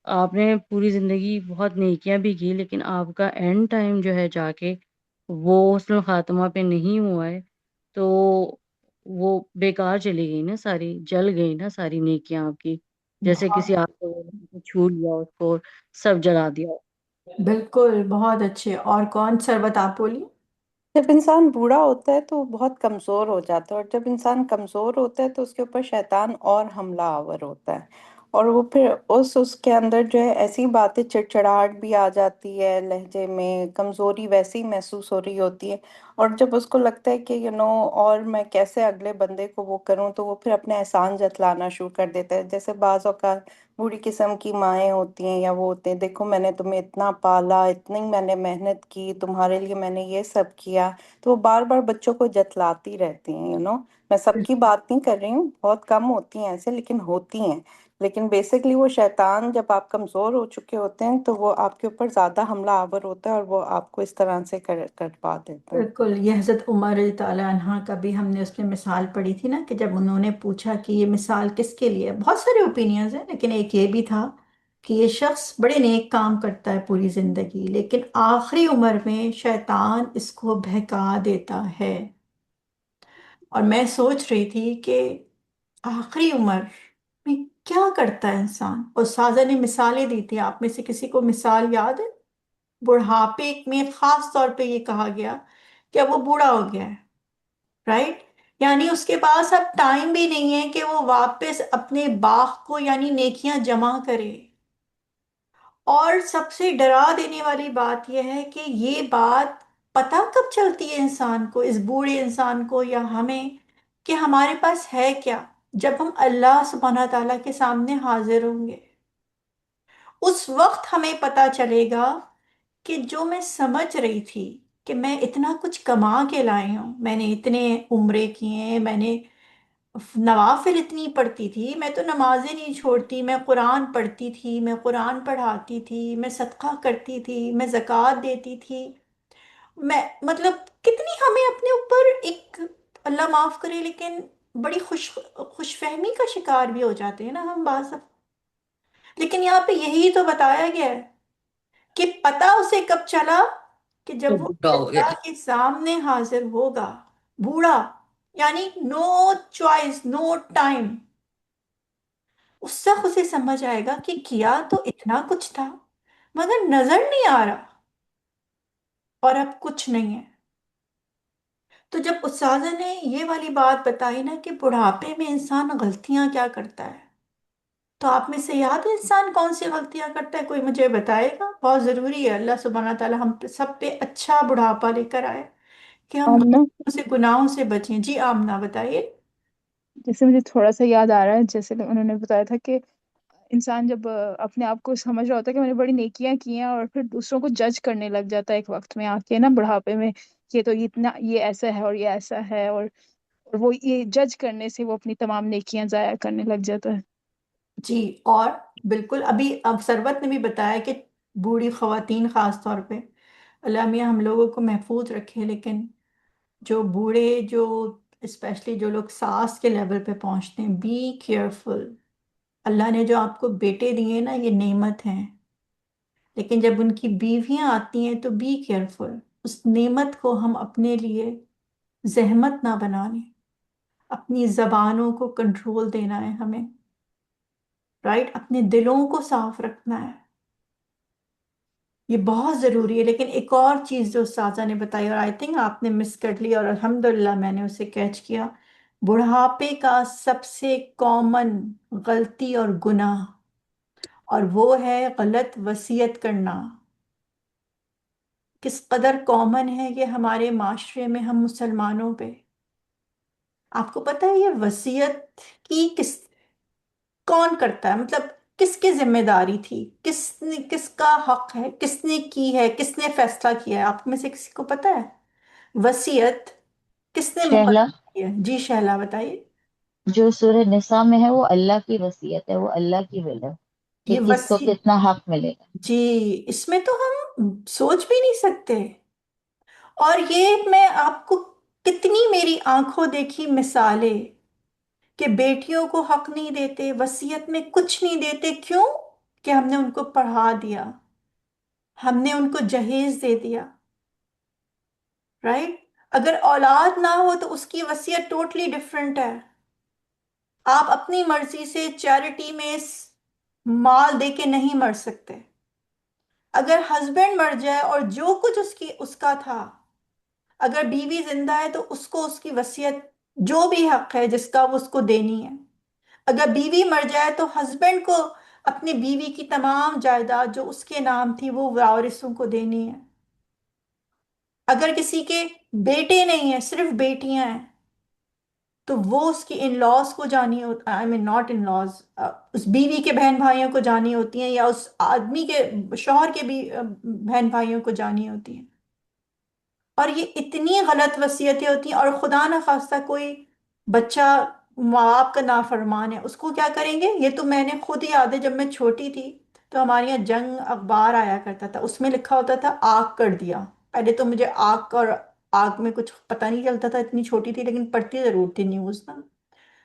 آپ نے پوری زندگی بہت نیکیاں بھی کی لیکن آپ کا اینڈ ٹائم جو ہے جا کے وہ حسن الخاتمہ پہ نہیں ہوا ہے، تو وہ بیکار چلی گئی نا، ساری جل گئی نا ساری نیکیاں آپ کی، جیسے بہت کسی آپ کو چھو لیا اس کو سب جلا دیا۔ بالکل، بہت اچھے۔ اور کون؟ سربت آپ بولیے۔ جب انسان بوڑھا ہوتا ہے تو وہ بہت کمزور ہو جاتا ہے، اور جب انسان کمزور ہوتا ہے تو اس کے اوپر شیطان اور حملہ آور ہوتا ہے، اور وہ پھر اس کے اندر جو ہے ایسی باتیں چڑچڑاہٹ بھی آ جاتی ہے، لہجے میں کمزوری ویسی ہی محسوس ہو رہی ہوتی ہے، اور جب اس کو لگتا ہے کہ اور میں کیسے اگلے بندے کو وہ کروں، تو وہ پھر اپنے احسان جتلانا شروع کر دیتا ہے. جیسے بعض اوقات بوڑھی قسم کی مائیں ہوتی ہیں یا وہ ہوتے ہیں، دیکھو میں نے تمہیں اتنا پالا، اتنی میں نے محنت کی تمہارے لیے، میں نے یہ سب کیا، تو وہ بار بار بچوں کو جتلاتی رہتی ہیں. میں سب کی بات نہیں کر رہی ہوں، بہت کم ہوتی ہیں ایسے، لیکن ہوتی ہیں. لیکن بیسکلی وہ شیطان جب آپ کمزور ہو چکے ہوتے ہیں تو وہ آپ کے اوپر زیادہ حملہ آور ہوتا ہے، اور وہ آپ کو اس طرح سے کروا دیتا ہے. بالکل. یہ حضرت عمر رضی تعالیٰ عنہ کا بھی ہم نے اس میں مثال پڑھی تھی نا، کہ جب انہوں نے پوچھا کہ یہ مثال کس کے لیے ہے، بہت سارے اوپینینز ہیں لیکن ایک یہ بھی تھا کہ یہ شخص بڑے نیک کام کرتا ہے پوری زندگی، لیکن آخری عمر میں شیطان اس کو بہکا دیتا ہے. اور میں سوچ رہی تھی کہ آخری عمر میں کیا کرتا ہے انسان، اور سازا نے مثالیں دی تھی. آپ میں سے کسی کو مثال یاد ہے؟ بڑھاپے میں خاص طور پہ یہ کہا گیا کہ اب وہ بوڑھا ہو گیا ہے، رائٹ؟ یعنی اس کے پاس اب ٹائم بھی نہیں ہے کہ وہ واپس اپنے باغ کو یعنی نیکیاں جمع کرے. اور سب سے ڈرا دینے والی بات یہ ہے کہ یہ بات پتہ کب چلتی ہے انسان کو، اس بوڑھے انسان کو یا ہمیں، کہ ہمارے پاس ہے کیا؟ جب ہم اللہ سبحانہ تعالیٰ کے سامنے حاضر ہوں گے، اس وقت ہمیں پتہ چلے گا کہ جو میں سمجھ رہی تھی کہ میں اتنا کچھ کما کے لائی ہوں، میں نے اتنے عمرے کیے، میں نے نوافل اتنی پڑھتی تھی، میں تو نمازیں نہیں چھوڑتی، میں قرآن پڑھتی تھی، میں قرآن پڑھاتی تھی، میں صدقہ کرتی تھی، میں زکوٰۃ دیتی تھی، میں مطلب کتنی ہمیں اپنے اوپر ایک، اللہ معاف کرے لیکن بڑی خوش فہمی کا شکار بھی ہو جاتے ہیں نا ہم بعض دفعہ. لیکن یہاں پہ یہی تو بتایا گیا ہے کہ پتہ اسے کب چلا کہ تو جب وہ بوڑھا ہو گیا. اللہ کے سامنے حاضر ہوگا بوڑھا، یعنی نو چوائس، نو ٹائم. اس وقت اسے سمجھ آئے گا کہ کیا تو اتنا کچھ تھا مگر نظر نہیں آ رہا، اور اب کچھ نہیں ہے. تو جب استاذہ نے یہ والی بات بتائی نا کہ بڑھاپے میں انسان غلطیاں کیا کرتا ہے، تو آپ میں سے یاد ہے انسان کون سی غلطیاں کرتا ہے؟ کوئی مجھے بتائے گا؟ بہت ضروری ہے اللہ سبحانہ تعالیٰ ہم سب پہ اچھا بڑھاپا لے کر آئے کہ ہم آمنہ، غلطیوں سے گناہوں سے بچیں. جی آمنہ بتائیے. جیسے مجھے تھوڑا سا یاد آ رہا ہے، جیسے انہوں نے بتایا تھا کہ انسان جب اپنے آپ کو سمجھ رہا ہوتا ہے کہ میں نے بڑی نیکیاں کی ہیں، اور پھر دوسروں کو جج کرنے لگ جاتا ہے ایک وقت میں آ کے نا، بڑھاپے میں، یہ تو اتنا، یہ ایسا ہے اور یہ ایسا ہے، اور وہ یہ جج کرنے سے وہ اپنی تمام نیکیاں ضائع کرنے لگ جاتا ہے. جی. اور بالکل ابھی اب ثروت نے بھی بتایا کہ بوڑھی خواتین خاص طور پہ، اللہ میاں ہم لوگوں کو محفوظ رکھے، لیکن جو بوڑھے، جو اسپیشلی جو لوگ ساس کے لیول پہ پہنچتے ہیں، بی کیئرفل. اللہ نے جو آپ کو بیٹے دیے نا یہ نعمت ہیں، لیکن جب ان کی بیویاں آتی ہیں تو بی کیئرفل. اس نعمت کو ہم اپنے لیے زحمت نہ بنا لیں، اپنی زبانوں کو کنٹرول دینا ہے ہمیں، رائٹ؟ اپنے دلوں کو صاف رکھنا ہے، یہ بہت ضروری ہے. لیکن ایک اور چیز جو استاذہ نے بتائی اور آئی تھنک آپ نے مس کر لی، اور الحمدللہ میں نے اسے کیچ کیا، بڑھاپے کا سب سے کامن غلطی اور گناہ، اور وہ ہے غلط وصیت کرنا. کس قدر کامن ہے یہ ہمارے معاشرے میں، ہم مسلمانوں پہ. آپ کو پتہ ہے یہ وصیت کی کون کرتا ہے؟ مطلب کس کی ذمہ داری تھی، کس کا حق ہے، کس نے کی ہے، کس نے فیصلہ کیا ہے؟ آپ میں سے کسی کو پتہ ہے وصیت کس نے شہلا، مقرر کی ہے؟ جی شہلا بتائیے. جو سورہ نساء میں ہے وہ اللہ کی وصیت ہے، وہ اللہ کی ول ہے کہ یہ کس کو کتنا حق ملے گا. جی اس میں تو ہم سوچ بھی نہیں سکتے. اور یہ میں آپ کو کتنی میری آنکھوں دیکھی مثالیں کہ بیٹیوں کو حق نہیں دیتے، وصیت میں کچھ نہیں دیتے. کیوں؟ کہ ہم نے ان کو پڑھا دیا، ہم نے ان کو جہیز دے دیا، رائٹ؟ اگر اولاد نہ ہو تو اس کی وصیت ٹوٹلی ڈفرینٹ ہے. آپ اپنی مرضی سے چیریٹی میں مال دے کے نہیں مر سکتے. اگر ہسبینڈ مر جائے اور جو کچھ اس کا تھا، اگر بیوی زندہ ہے تو اس کو اس کی وصیت جو بھی حق ہے جس کا وہ اس کو دینی ہے. اگر بیوی مر جائے تو ہسبینڈ کو اپنی بیوی کی تمام جائیداد جو اس کے نام تھی وہ وارثوں کو دینی ہے. اگر کسی کے بیٹے نہیں ہیں، صرف بیٹیاں ہیں، تو وہ اس کی ان لاز کو جانی ہوتا آئی مین ناٹ ان لاز، اس بیوی کے بہن بھائیوں کو جانی ہوتی ہیں، یا اس آدمی کے شوہر کے بھی بہن بھائیوں کو جانی ہوتی ہیں. اور یہ اتنی غلط وصیتیں ہوتی ہیں، اور خدا نہ خواستہ کوئی بچہ ماں باپ کا نافرمان ہے، اس کو کیا کریں گے؟ یہ تو میں نے خود ہی یاد ہے، جب میں چھوٹی تھی تو ہمارے یہاں جنگ اخبار آیا کرتا تھا، اس میں لکھا ہوتا تھا آگ کر دیا. پہلے تو مجھے آگ اور آگ میں کچھ پتہ نہیں چلتا تھا، اتنی چھوٹی تھی، لیکن پڑھتی ضرور تھی نیوز نا.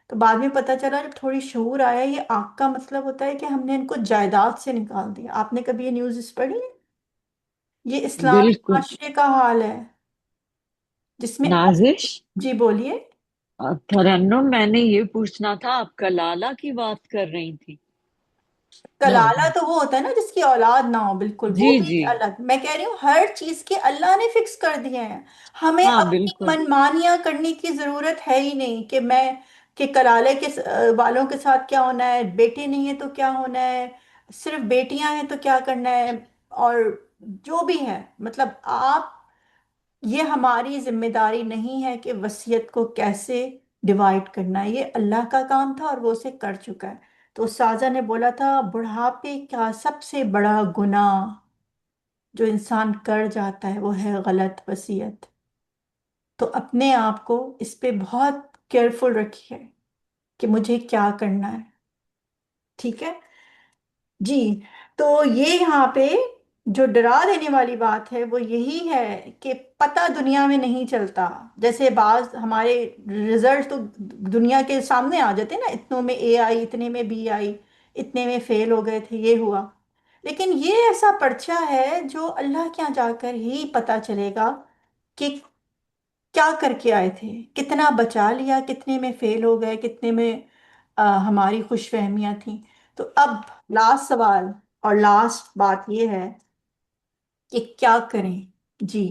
تو بعد میں پتہ چلا، جب تھوڑی شعور آیا، یہ آگ کا مطلب ہوتا ہے کہ ہم نے ان کو جائیداد سے نکال دیا. آپ نے کبھی یہ نیوز پڑھی ہے؟ یہ اسلامی بالکل. معاشرے کا حال ہے جس میں نازش، جی بولیے. ترنم، میں نے یہ پوچھنا تھا، آپ کلالہ کی بات کر رہی تھی؟ کلالہ تو وہ ہوتا ہے نا جس کی اولاد نہ ہو، بالکل وہ جی بھی جی، ایک الگ. میں کہہ رہی ہوں ہر چیز کے اللہ نے فکس کر دیے ہیں، ہمیں ہاں اپنی بالکل. منمانیاں کرنے کی ضرورت ہے ہی نہیں کہ میں کہ کلالے کے والوں کے ساتھ کیا ہونا ہے، بیٹے نہیں ہیں تو کیا ہونا ہے، صرف بیٹیاں ہیں تو کیا کرنا ہے، اور جو بھی ہے. مطلب آپ، یہ ہماری ذمہ داری نہیں ہے کہ وصیت کو کیسے ڈیوائڈ کرنا ہے، یہ اللہ کا کام تھا اور وہ اسے کر چکا ہے. تو سازا نے بولا تھا بڑھاپے کا سب سے بڑا گناہ جو انسان کر جاتا ہے وہ ہے غلط وصیت. تو اپنے آپ کو اس پہ بہت کیئرفل رکھیے کہ مجھے کیا کرنا ہے. ٹھیک ہے جی. تو یہ یہاں پہ جو ڈرا دینے والی بات ہے وہ یہی ہے کہ پتہ دنیا میں نہیں چلتا. جیسے بعض ہمارے رزلٹ تو دنیا کے سامنے آ جاتے ہیں نا، اتنوں میں اے آئی، اتنے میں بی آئی، اتنے میں فیل ہو گئے تھے، یہ ہوا. لیکن یہ ایسا پرچہ ہے جو اللہ کے یہاں جا کر ہی پتہ چلے گا کہ کیا کر کے آئے تھے، کتنا بچا لیا، کتنے میں فیل ہو گئے، کتنے میں ہماری خوش فہمیاں تھیں. تو اب لاسٹ سوال اور لاسٹ بات یہ ہے کہ کیا کریں. جی،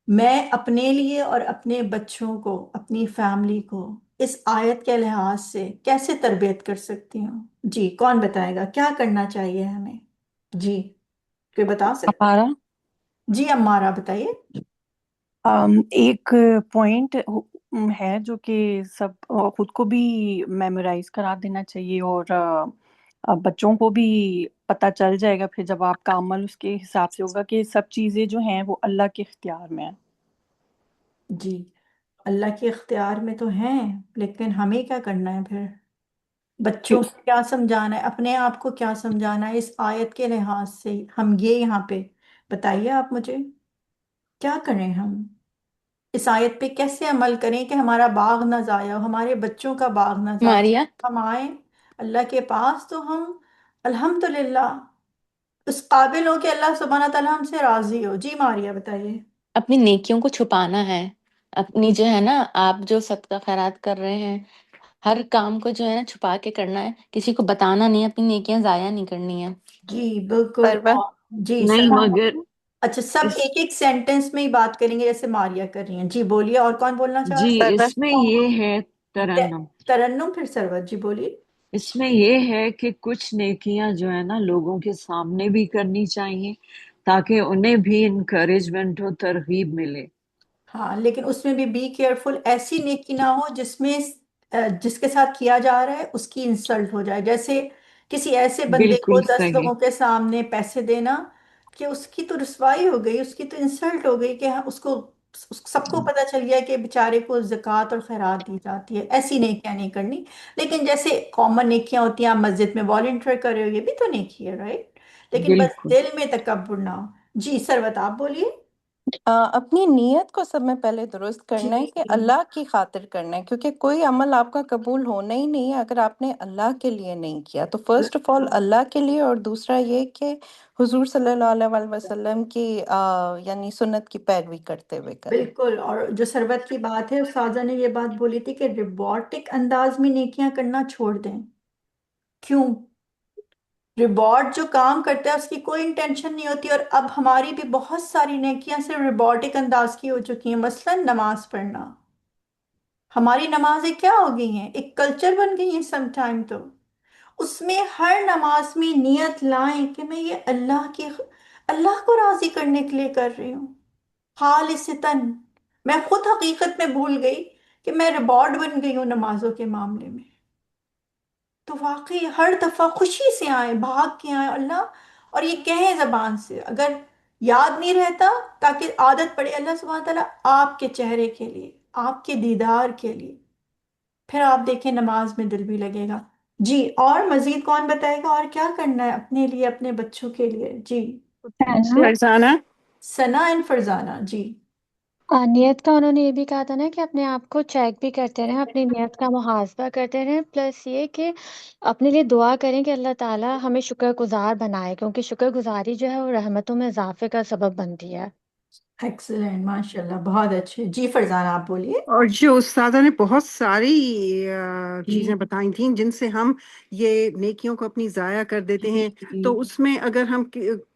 میں اپنے لیے اور اپنے بچوں کو، اپنی فیملی کو اس آیت کے لحاظ سے کیسے تربیت کر سکتی ہوں؟ جی کون بتائے گا کیا کرنا چاہیے ہمیں؟ جی کوئی بتا سکتے؟ ہمارا جی امارہ بتائیے. ایک پوائنٹ ہے جو کہ سب خود کو بھی میمورائز کرا دینا چاہیے، اور بچوں کو بھی پتہ چل جائے گا پھر جب آپ کا عمل اس کے حساب سے ہوگا کہ سب چیزیں جو ہیں وہ اللہ کے اختیار میں ہیں. جی اللہ کے اختیار میں تو ہیں، لیکن ہمیں کیا کرنا ہے پھر؟ بچوں کو کیا سمجھانا ہے، اپنے آپ کو کیا سمجھانا ہے اس آیت کے لحاظ سے؟ ہم یہ یہاں پہ بتائیے آپ مجھے، کیا کریں ہم اس آیت پہ؟ کیسے عمل کریں کہ ہمارا باغ نہ ضائع ہو، ہمارے بچوں کا باغ نہ ضائع ماریا، ہو؟ ہم آئیں اللہ کے پاس تو ہم الحمدللہ اس قابل ہو کہ اللہ سبحانہ تعالیٰ ہم سے راضی ہو. جی ماریہ بتائیے. اپنی نیکیوں کو چھپانا ہے. اپنی جو ہے نا، آپ جو صدقہ خیرات کر رہے ہیں، ہر کام کو جو ہے نا چھپا کے کرنا ہے، کسی کو بتانا نہیں ہے، اپنی نیکیاں ضائع نہیں کرنی ہے. جی بالکل. پروا جی نہیں سلام. مگر اچھا سب اس ایک ایک سینٹنس میں ہی بات کریں گے جیسے ماریہ کر رہی ہیں. جی بولیے، اور کون بولنا چاہ جی، رہا پروا اس میں یہ ہے ہے؟ ترنم، ترنم پھر سرور. جی بولیے. اس میں یہ ہے کہ کچھ نیکیاں جو ہے نا لوگوں کے سامنے بھی کرنی چاہیے تاکہ انہیں بھی انکریجمنٹ ہو، ترغیب ملے. ہاں لیکن اس میں بھی بی کیئرفل، ایسی نیکی نہ ہو جس میں جس کے ساتھ کیا جا رہا ہے اس کی انسلٹ ہو جائے. جیسے کسی ایسے بندے کو بالکل 10 صحیح. لوگوں کے سامنے پیسے دینا کہ اس کی تو رسوائی ہو گئی، اس کی تو انسلٹ ہو گئی، کہ اس کو سب کو پتہ چل گیا کہ بیچارے کو زکوٰۃ اور خیرات دی جاتی ہے. ایسی نیکیاں نہیں کرنی. لیکن جیسے کامن نیکیاں ہوتی ہیں، آپ مسجد میں والنٹیئر کر رہے ہو، یہ بھی تو نیکی ہے، رائٹ؟ لیکن بس بالکل. دل میں تکبر نہ ہو. جی سروت آپ بولیے. اپنی نیت کو سب میں پہلے درست جی کرنا ہے کہ جی اللہ کی خاطر کرنا ہے، کیونکہ کوئی عمل آپ کا قبول ہونا ہی نہیں ہے اگر آپ نے اللہ کے لیے نہیں کیا. تو فرسٹ آف آل اللہ کے لیے، اور دوسرا یہ کہ حضور صلی اللہ علیہ وسلم کی یعنی سنت کی پیروی کرتے ہوئے کریں. بالکل. اور جو ثروت کی بات ہے، استاذہ نے یہ بات بولی تھی کہ روبوٹک انداز میں نیکیاں کرنا چھوڑ دیں. کیوں؟ روبوٹ جو کام کرتا ہے اس کی کوئی انٹینشن نہیں ہوتی، اور اب ہماری بھی بہت ساری نیکیاں صرف روبوٹک انداز کی ہو چکی ہیں. مثلا نماز پڑھنا، ہماری نمازیں کیا ہو گئی ہیں؟ ایک کلچر بن گئی ہیں سم ٹائم تو. اس میں ہر نماز میں نیت لائیں کہ میں یہ اللہ کو راضی کرنے کے لیے کر رہی ہوں خالصتاً. میں خود حقیقت میں بھول گئی کہ میں ریبارڈ بن گئی ہوں نمازوں کے معاملے میں. تو واقعی ہر دفعہ خوشی سے آئیں، بھاگ کے آئیں اللہ، اور یہ کہیں زبان سے. اگر یاد نہیں رہتا تاکہ عادت پڑے، اللہ سبحانہ تعالیٰ آپ کے چہرے کے لیے، آپ کے دیدار کے لیے، پھر آپ دیکھیں نماز میں دل بھی لگے گا. جی اور مزید کون بتائے گا اور کیا کرنا ہے اپنے لیے اپنے بچوں کے لیے؟ جی فرزانہ ثنا اینڈ فرزانہ. جی نیت کا انہوں نے یہ بھی کہا تھا نا کہ اپنے آپ کو چیک بھی کرتے رہیں، اپنی نیت کا محاسبہ کرتے رہیں، پلس یہ کہ اپنے لیے دعا کریں کہ اللہ تعالیٰ ہمیں شکر گزار بنائے، کیونکہ شکر گزاری جو ہے وہ رحمتوں میں اضافے کا سبب بنتی ہے۔ ایکسلنٹ، ماشاء اللہ، بہت اچھے. جی فرزانہ آپ بولیے. اور جو استاذہ نے بہت ساری جی چیزیں بتائی تھیں جن سے ہم یہ نیکیوں کو اپنی ضائع کر دیتے جی ہیں، جی تو اس میں اگر ہم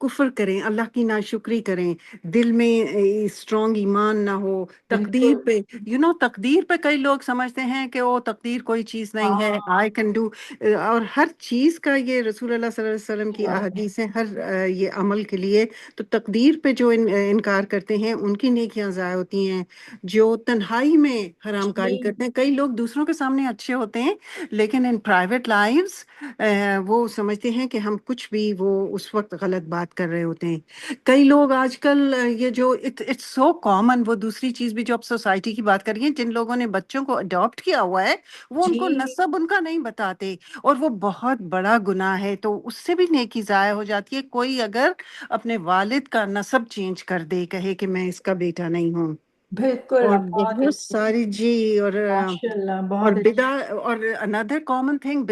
کفر کریں، اللہ کی ناشکری کریں، دل میں اسٹرانگ ایمان نہ ہو، تقدیر بالکل. پہ تقدیر پہ کئی لوگ سمجھتے ہیں کہ وہ تقدیر کوئی چیز نہیں ہے، ہاں آئی کین ڈو، اور ہر چیز کا یہ رسول اللہ صلی اللہ علیہ وسلم کی احادیث ہیں ہر یہ عمل کے لیے. تو تقدیر پہ جو انکار کرتے ہیں ان کی نیکیاں ضائع ہوتی ہیں. جو تنہائی میں حرام کاری جی کرتے ہیں، کئی لوگ دوسروں کے سامنے اچھے ہوتے ہیں لیکن ان پرائیویٹ لائفز وہ سمجھتے ہیں کہ ہم کچھ بھی، وہ اس وقت غلط بات کر رہے ہوتے ہیں. کئی لوگ آج کل یہ جو اٹس سو کامن، وہ دوسری چیز بھی جو اب سوسائٹی کی بات کر رہی ہیں، جن لوگوں نے بچوں کو اڈاپٹ کیا ہوا ہے وہ ان کو جی نسب ان کا نہیں بتاتے، اور وہ بہت بڑا گناہ ہے. تو اس سے بھی نیکی ضائع ہو جاتی ہے. کوئی اگر اپنے والد کا نسب چینج کر دے، کہے کہ میں اس کا بیٹا نہیں ہوں، بالکل. اور بہت بہت اچھی. ساری جی، ماشاء اللہ اور بہت اچھی. اور اندر کامن تھنگ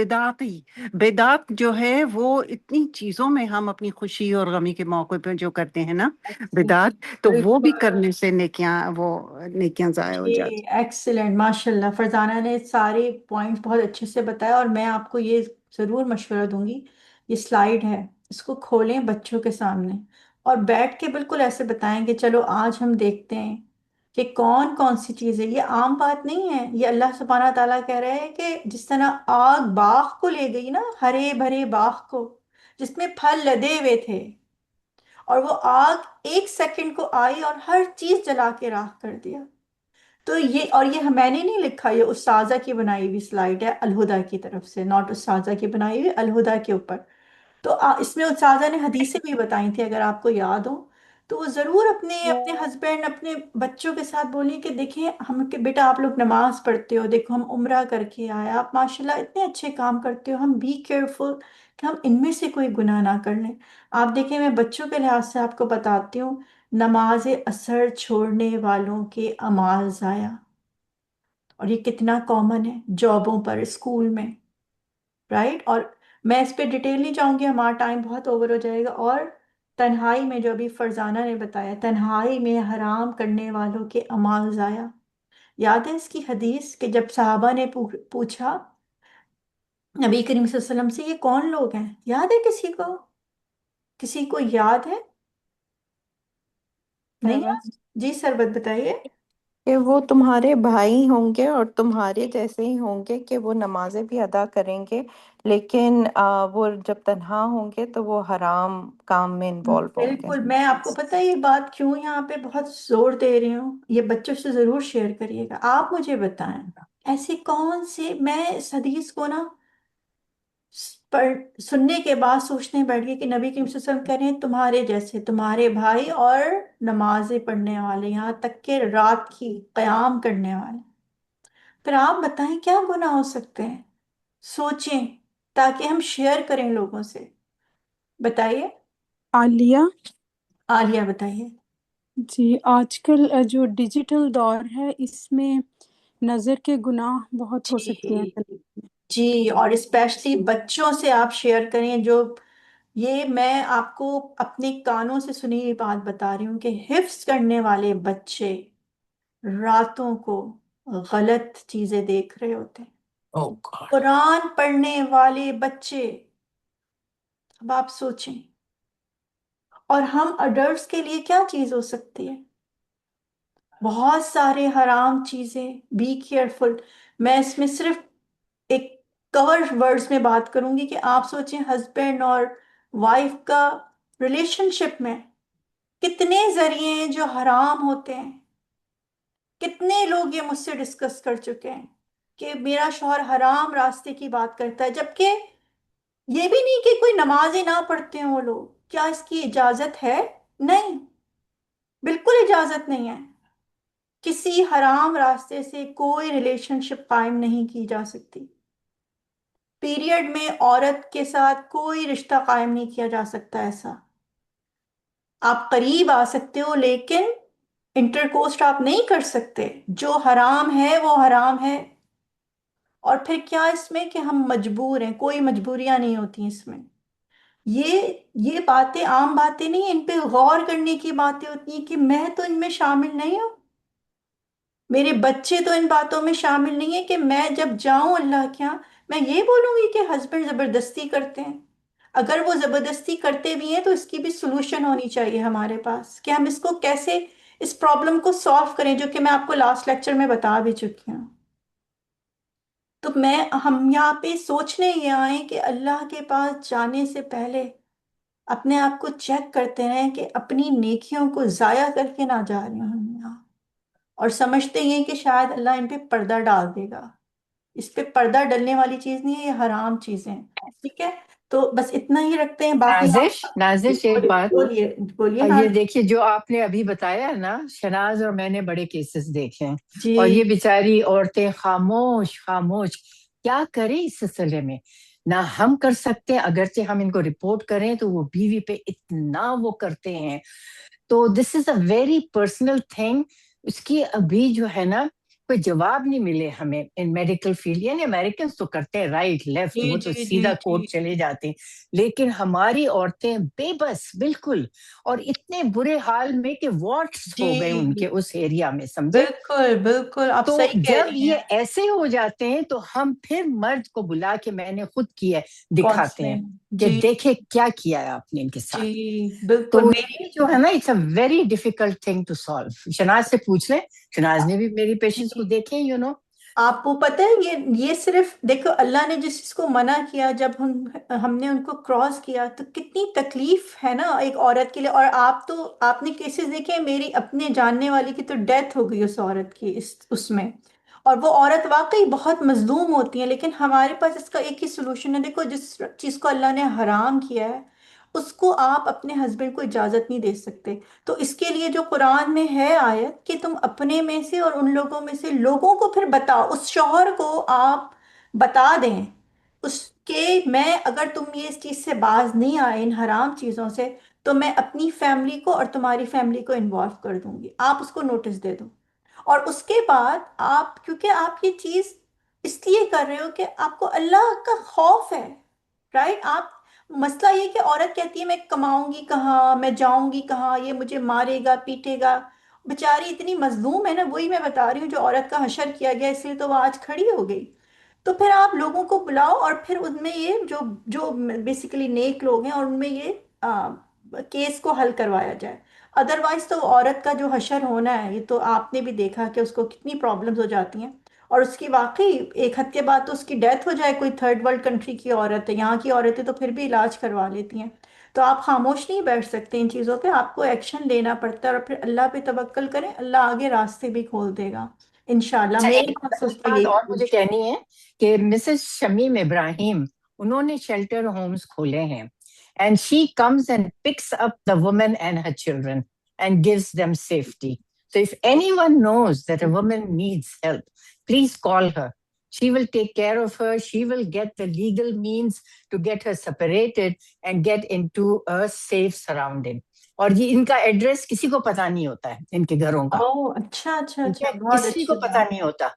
بدعت جو ہے، وہ اتنی چیزوں میں ہم اپنی خوشی اور غمی کے موقع پہ جو کرتے ہیں نا بدعت، تو وہ بھی بالکل. کرنے سے نیکیاں ضائع ہو جی جاتی. ایکسلنٹ، ماشاء اللہ. فرزانہ نے سارے پوائنٹس بہت اچھے سے بتایا، اور میں آپ کو یہ ضرور مشورہ دوں گی، یہ سلائیڈ ہے، اس کو کھولیں بچوں کے سامنے اور بیٹھ کے بالکل ایسے بتائیں کہ چلو آج ہم دیکھتے ہیں کہ کون کون سی چیزیں. یہ عام بات نہیں ہے، یہ اللہ سبحانہ تعالیٰ کہہ رہے ہیں کہ جس طرح آگ باغ کو لے گئی نا، ہرے بھرے باغ کو جس میں پھل لدے ہوئے تھے، اور وہ آگ 1 سیکنڈ کو آئی اور ہر چیز جلا کے راکھ کر دیا. تو یہ میں نے نہیں لکھا، یہ استاذہ کی بنائی ہوئی سلائیڈ ہے الہدا کی طرف سے، ناٹ استاذہ کی بنائی ہوئی، الہدا کے اوپر. تو اس میں استاذہ نے حدیثیں بھی بتائی تھی اگر آپ کو یاد ہو، تو وہ ضرور اپنے ہسبینڈ، اپنے بچوں کے ساتھ بولیں کہ دیکھیں ہم، کہ بیٹا آپ لوگ نماز پڑھتے ہو، دیکھو ہم عمرہ کر کے آئے، آپ ماشاءاللہ اتنے اچھے کام کرتے ہو، ہم بی کیئرفل کہ ہم ان میں سے کوئی گناہ نہ کر لیں. آپ دیکھیں میں بچوں کے لحاظ سے آپ کو بتاتی ہوں، نماز اثر چھوڑنے والوں کے اعمال ضائع. اور یہ کتنا کامن ہے جابوں پر، اسکول میں، رائٹ. اور میں اس پہ ڈیٹیل نہیں جاؤں گی، ہمارا ٹائم بہت اوور ہو جائے گا. اور تنہائی میں جو ابھی فرزانہ نے بتایا، تنہائی میں حرام کرنے والوں کے اعمال ضائع. یاد ہے اس کی حدیث کہ جب صحابہ نے پوچھا نبی کریم صلی اللہ علیہ وسلم سے یہ کون لوگ ہیں؟ یاد ہے کسی کو یاد ہے؟ نہیں یاد؟ جی سربت بتائیے. کہ وہ تمہارے بھائی ہوں گے اور تمہارے جیسے ہی ہوں گے، کہ وہ نمازیں بھی ادا کریں گے، لیکن وہ جب تنہا ہوں گے تو وہ حرام کام میں انوالو ہوں گے۔ بالکل. میں آپ کو پتہ ہے یہ بات کیوں یہاں پہ بہت زور دے رہی ہوں، یہ بچوں سے ضرور شیئر کریے گا. آپ مجھے بتائیں ایسی کون سی، میں اس حدیث کو نا سننے کے بعد سوچنے بیٹھ گئی کہ نبی کریم صلی اللہ علیہ وسلم کہہ رہے ہیں تمہارے جیسے، تمہارے بھائی اور نمازیں پڑھنے والے، یہاں تک کہ رات کی قیام کرنے والے. پھر آپ بتائیں کیا گناہ ہو سکتے ہیں؟ سوچیں تاکہ ہم شیئر کریں لوگوں سے. بتائیے. عالیہ، عالیہ بتائیے. جی آج کل جو ڈیجیٹل دور ہے اس میں نظر کے گناہ بہت ہو سکتے جی ہیں۔ جی، اور اسپیشلی بچوں سے آپ شیئر کریں. یہ میں آپ کو اپنے کانوں سے سنی ہوئی بات بتا رہی ہوں کہ حفظ کرنے والے بچے راتوں کو غلط چیزیں دیکھ رہے ہوتے ہیں. قرآن پڑھنے والے بچے، اب آپ سوچیں. اور ہم اڈلٹس کے لیے کیا چیز ہو سکتی ہے؟ بہت سارے حرام چیزیں. Be careful. میں اس میں صرف ایک کور ورڈز میں بات کروں گی کہ آپ سوچیں ہسبینڈ اور وائف کا ریلیشن شپ میں کتنے ذریعے ہیں جو حرام ہوتے ہیں. کتنے لوگ یہ مجھ سے ڈسکس کر چکے ہیں کہ میرا شوہر حرام راستے کی بات کرتا ہے، جبکہ یہ بھی نہیں کہ کوئی نماز ہی نہ پڑھتے ہیں وہ لوگ. کیا اس کی اجازت ہے؟ نہیں، بالکل اجازت نہیں ہے. کسی حرام راستے سے کوئی ریلیشن شپ قائم نہیں کی جا سکتی. پیریڈ میں عورت کے ساتھ کوئی رشتہ قائم نہیں کیا جا سکتا. ایسا آپ قریب آ سکتے ہو لیکن انٹرکوسٹ آپ نہیں کر سکتے. جو حرام ہے وہ حرام ہے. اور پھر کیا اس میں کہ ہم مجبور ہیں؟ کوئی مجبوریاں نہیں ہوتی اس میں. یہ باتیں عام باتیں نہیں، ان پہ غور کرنے کی باتیں ہوتی ہیں کہ میں تو ان میں شامل نہیں ہوں، میرے بچے تو ان باتوں میں شامل نہیں ہیں کہ میں جب جاؤں اللہ کے یہاں میں یہ بولوں گی کہ ہسبینڈ زبردستی کرتے ہیں. اگر وہ زبردستی کرتے بھی ہیں تو اس کی بھی سلوشن ہونی چاہیے ہمارے پاس کہ ہم اس کو کیسے اس پرابلم کو سالو کریں، جو کہ میں آپ کو لاسٹ لیکچر میں بتا بھی چکی ہوں. تو ہم یہاں پہ سوچنے یہ آئے کہ اللہ کے پاس جانے سے پہلے اپنے آپ کو چیک کرتے رہیں کہ اپنی نیکیوں کو ضائع کر کے نہ جا رہے ہوں یہاں، اور سمجھتے ہیں کہ شاید اللہ ان پہ پردہ ڈال دے گا. اس پہ پردہ ڈلنے والی چیز نہیں ہے، یہ حرام چیزیں ہیں. ٹھیک ہے، تو بس اتنا ہی رکھتے ہیں. باقی نازش ایک بات، بولیے بولیے. ہاں یہ دیکھیے جو آپ نے ابھی بتایا ہے نا، شناز اور میں نے بڑے کیسز دیکھے ہیں، جی اور یہ بیچاری عورتیں خاموش خاموش کیا کریں اس سلسلے میں. نہ ہم کر سکتے، اگرچہ ہم ان کو رپورٹ کریں تو وہ بیوی پہ اتنا وہ کرتے ہیں. تو دس از اے ویری پرسنل تھنگ. اس کی ابھی جو ہے نا کوئی جواب نہیں ملے ہمیں ان میڈیکل فیلڈ. یعنی امریکنز تو کرتے ہیں رائٹ لیفٹ، جی وہ تو جی جی سیدھا جی کورٹ چلے جاتے ہیں، لیکن ہماری عورتیں بے بس بالکل، اور اتنے برے حال میں کہ واٹس ہو گئے ان جی، کے اس ایریا میں، سمجھے. بالکل بالکل آپ تو صحیح کہہ جب رہی یہ ہیں. ایسے ہو جاتے ہیں تو ہم پھر مرد کو بلا کے میں نے خود کیا ہے دکھاتے ہیں کونسلنگ. کہ جی دیکھیں کیا کیا ہے آپ نے ان کے ساتھ. جی تو بالکل. میری یہ جو ہے نا it's a very difficult thing to solve. Shanaz سے پوچھ لیں، شناز نے بھی میری پیشنٹس کو جی، دیکھے آپ کو پتہ ہے یہ صرف دیکھو اللہ نے جس چیز کو منع کیا، جب ہم نے ان کو کراس کیا تو کتنی تکلیف ہے نا ایک عورت کے لیے. اور آپ نے کیسز دیکھے، میری اپنے جاننے والی کی تو ڈیتھ ہو گئی اس عورت کی اس میں. اور وہ عورت واقعی بہت مظلوم ہوتی ہیں، لیکن ہمارے پاس اس کا ایک ہی سلوشن ہے. دیکھو جس چیز کو اللہ نے حرام کیا ہے اس کو آپ اپنے ہسبینڈ کو اجازت نہیں دے سکتے. تو اس کے لیے جو قرآن میں ہے آیت کہ تم اپنے میں سے اور ان لوگوں میں سے لوگوں کو پھر بتاؤ، اس شوہر کو آپ بتا دیں اس کے میں اگر تم یہ اس چیز سے باز نہیں آئے ان حرام چیزوں سے تو میں اپنی فیملی کو اور تمہاری فیملی کو انوالو کر دوں گی. آپ اس کو نوٹس دے دو. اور اس کے بعد آپ، کیونکہ آپ یہ چیز اس لیے کر رہے ہو کہ آپ کو اللہ کا خوف ہے، رائٹ. آپ مسئلہ یہ کہ عورت کہتی ہے میں کماؤں گی کہاں، میں جاؤں گی کہاں، یہ مجھے مارے گا پیٹے گا. بیچاری اتنی مظلوم ہے نا، وہی میں بتا رہی ہوں جو عورت کا حشر کیا گیا اس لیے تو وہ آج کھڑی ہو گئی. تو پھر آپ لوگوں کو بلاؤ اور پھر ان میں یہ جو بیسیکلی نیک لوگ ہیں اور ان میں یہ کیس کو حل کروایا جائے. ادروائز تو عورت کا جو حشر ہونا ہے، یہ تو آپ نے بھی دیکھا کہ اس کو کتنی پرابلمز ہو جاتی ہیں. اور اس کی واقعی ایک حد کے بعد تو اس کی ڈیتھ ہو جائے، کوئی تھرڈ ورلڈ کنٹری کی عورت ہے، یہاں کی عورتیں تو پھر بھی علاج کروا لیتی ہیں. تو آپ خاموش نہیں بیٹھ سکتے ان چیزوں پہ، آپ کو ایکشن لینا پڑتا ہے اور پھر اللہ پہ توکل کریں، اللہ آگے راستے بھی کھول دے گا انشاءاللہ. اچھا میری ایک محسوس تو بات یہی اور ہے. مجھے کہنی ہے کہ مسز شمیم ابراہیم انہوں نے شیلٹر ہومز کھولے ہیں، and she comes and picks up the woman and her children and gives them safety. So if anyone knows that a woman needs help, please call her. She will take care of her. She will get the legal means to get her separated and get into a safe surrounding. اور یہ ان کا address کسی کو پتا نہیں ہوتا ہے ان کے گھروں کا، اچھا اچھا ٹھیک ہے، اچھا، بہت کسی کو اچھی پتا بات. نہیں ہوتا.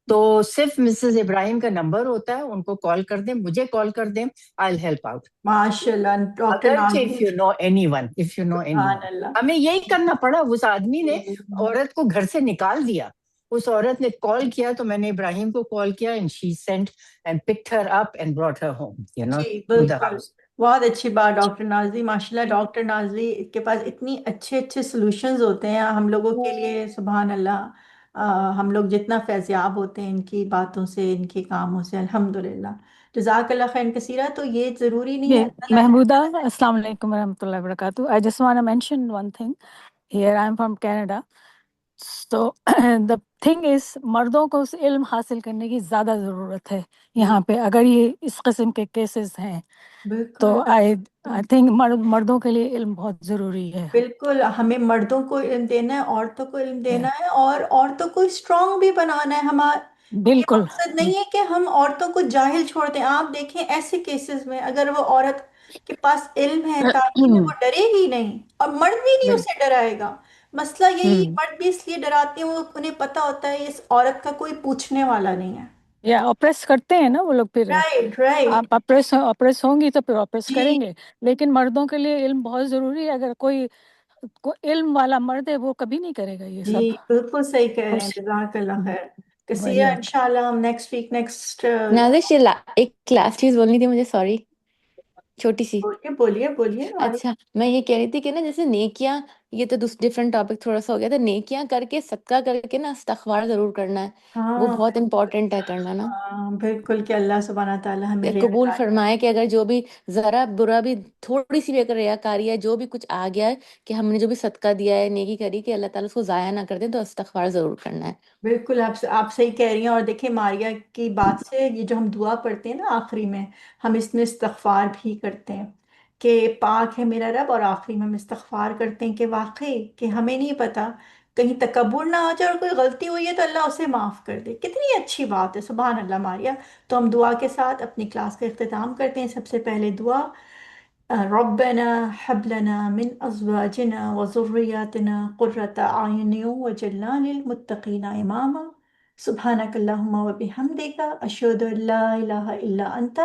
تو صرف مسز ابراہیم کا نمبر ہوتا ہے، ان کو کال کر دیں، مجھے کال کر دیں، I'll help out. ماشاء اللہ ڈاکٹر اگرچہ if Nazish. you know anyone, if you know سبحان anyone. اللہ. ہمیں یہی کرنا پڑا. اس آدمی نے عورت کو گھر سے نکال دیا. اس عورت نے کال کیا تو میں نے ابراہیم کو کال کیا and she sent and picked her up and brought her home, G to the بالکل. house. بہت اچھی بات ڈاکٹر نازی، ماشاءاللہ ڈاکٹر نازی کے پاس اتنی اچھے اچھے سلوشنز ہوتے ہیں ہم لوگوں کے لیے، سبحان اللہ۔ ہم لوگ جتنا فیضیاب ہوتے ہیں ان کی باتوں سے، ان کے کاموں سے، الحمدللہ۔ جزاک اللہ خیر کثیرہ۔ تو یہ ضروری نہیں ہے Yeah, اللہ تعالیٰ Mahmooda, Assalamu alaikum warahmatullahi wabarakatuh. I just want to mention one thing. Here I am from Canada. So the thing is مردوں کو اس علم حاصل کرنے کی زیادہ ضرورت ہے یہاں پہ، اگر یہ اس قسم کے کیسز ہیں تو بالکل I think مردوں کے لیے علم بہت ضروری ہے۔ بالکل، ہمیں مردوں کو علم دینا ہے، عورتوں کو علم دینا ہے، اور عورتوں کو اسٹرانگ بھی بنانا ہے۔ ہمارا یہ بالکل مقصد نہیں ہے کہ ہم عورتوں کو جاہل چھوڑ دیں۔ آپ دیکھیں ایسے کیسز میں اگر وہ عورت کے پاس علم ہے، تعلیم ہے، وہ ڈرے ہی نہیں، اور مرد بھی نہیں اسے ڈرائے گا۔ مسئلہ یہی، مرد بھی اس لیے ڈراتے ہیں، وہ انہیں پتہ ہوتا ہے اس عورت کا کوئی پوچھنے والا نہیں ہے۔ یا اپریس کرتے ہیں نا وہ لوگ، پھر رائٹ رائٹ آپ اپریس ہوں گی تو پھر اپریس جی کریں گے۔ لیکن مردوں کے لیے علم بہت ضروری ہے، اگر کوئی علم والا مرد ہے وہ کبھی نہیں کرے گا یہ جی سب۔ بالکل صحیح کہہ رہے ہیں، جزاک اللہ خیر وہی کثیرہ۔ انشاءاللہ ہم نیکسٹ ویک نازش ایک لاسٹ چیز بولنی تھی مجھے، سوری، چھوٹی سی۔ بولیے بولیے بولیے۔ اور اچھا، میں یہ کہہ رہی تھی کہ نا جیسے نیکیاں، یہ تو ڈفرینٹ ٹاپک تھوڑا سا ہو گیا، تو نیکیاں کر کے، صدقہ کر کے نا استغفار ضرور کرنا ہے، وہ ہاں بہت امپورٹنٹ ہے کرنا نا، ہاں بالکل، کہ اللہ سبحانہ تعالیٰ ہمیں قبول ریاکاری۔ فرمائے کہ اگر جو بھی ذرا برا بھی، تھوڑی سی بھی اگر ریاکاری ہے، جو بھی کچھ آ گیا ہے کہ ہم نے جو بھی صدقہ دیا ہے، نیکی کری، کہ اللہ تعالیٰ اس کو ضائع نہ کر دیں، تو استغفار ضرور کرنا ہے۔ بالکل آپ صحیح کہہ رہی ہیں۔ اور دیکھیں ماریا کی بات سے، یہ جو ہم دعا پڑھتے ہیں نا آخری میں، ہم اس میں استغفار بھی کرتے ہیں کہ پاک ہے میرا رب، اور آخری میں ہم استغفار کرتے ہیں کہ واقعی کہ ہمیں نہیں پتا، کہیں تکبر نہ ہو جائے اور کوئی غلطی ہوئی ہے تو اللہ اسے معاف کر دے۔ کتنی اچھی بات ہے، سبحان اللہ ماریا۔ تو ہم دعا کے ساتھ اپنی کلاس کا اختتام کرتے ہیں۔ سب سے پہلے دعا، ربنا هب لنا من ازواجنا وذرياتنا قرة اعين واجعلنا للمتقين اماما سبحانك اللهم وبحمدك اشهد ان لا اله الا انت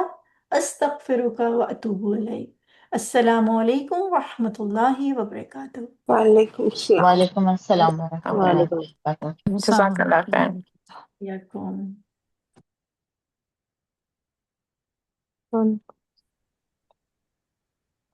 استغفرك واتوب اليك۔ السلام علیکم ورحمۃ اللہ وبرکاتہ۔ وعلیکم السلام۔ وعلیکم السلام ورحمۃ اللہ وعلیکم وبرکاتہ۔ السلام جزاک اللہ خیر۔ یکم کون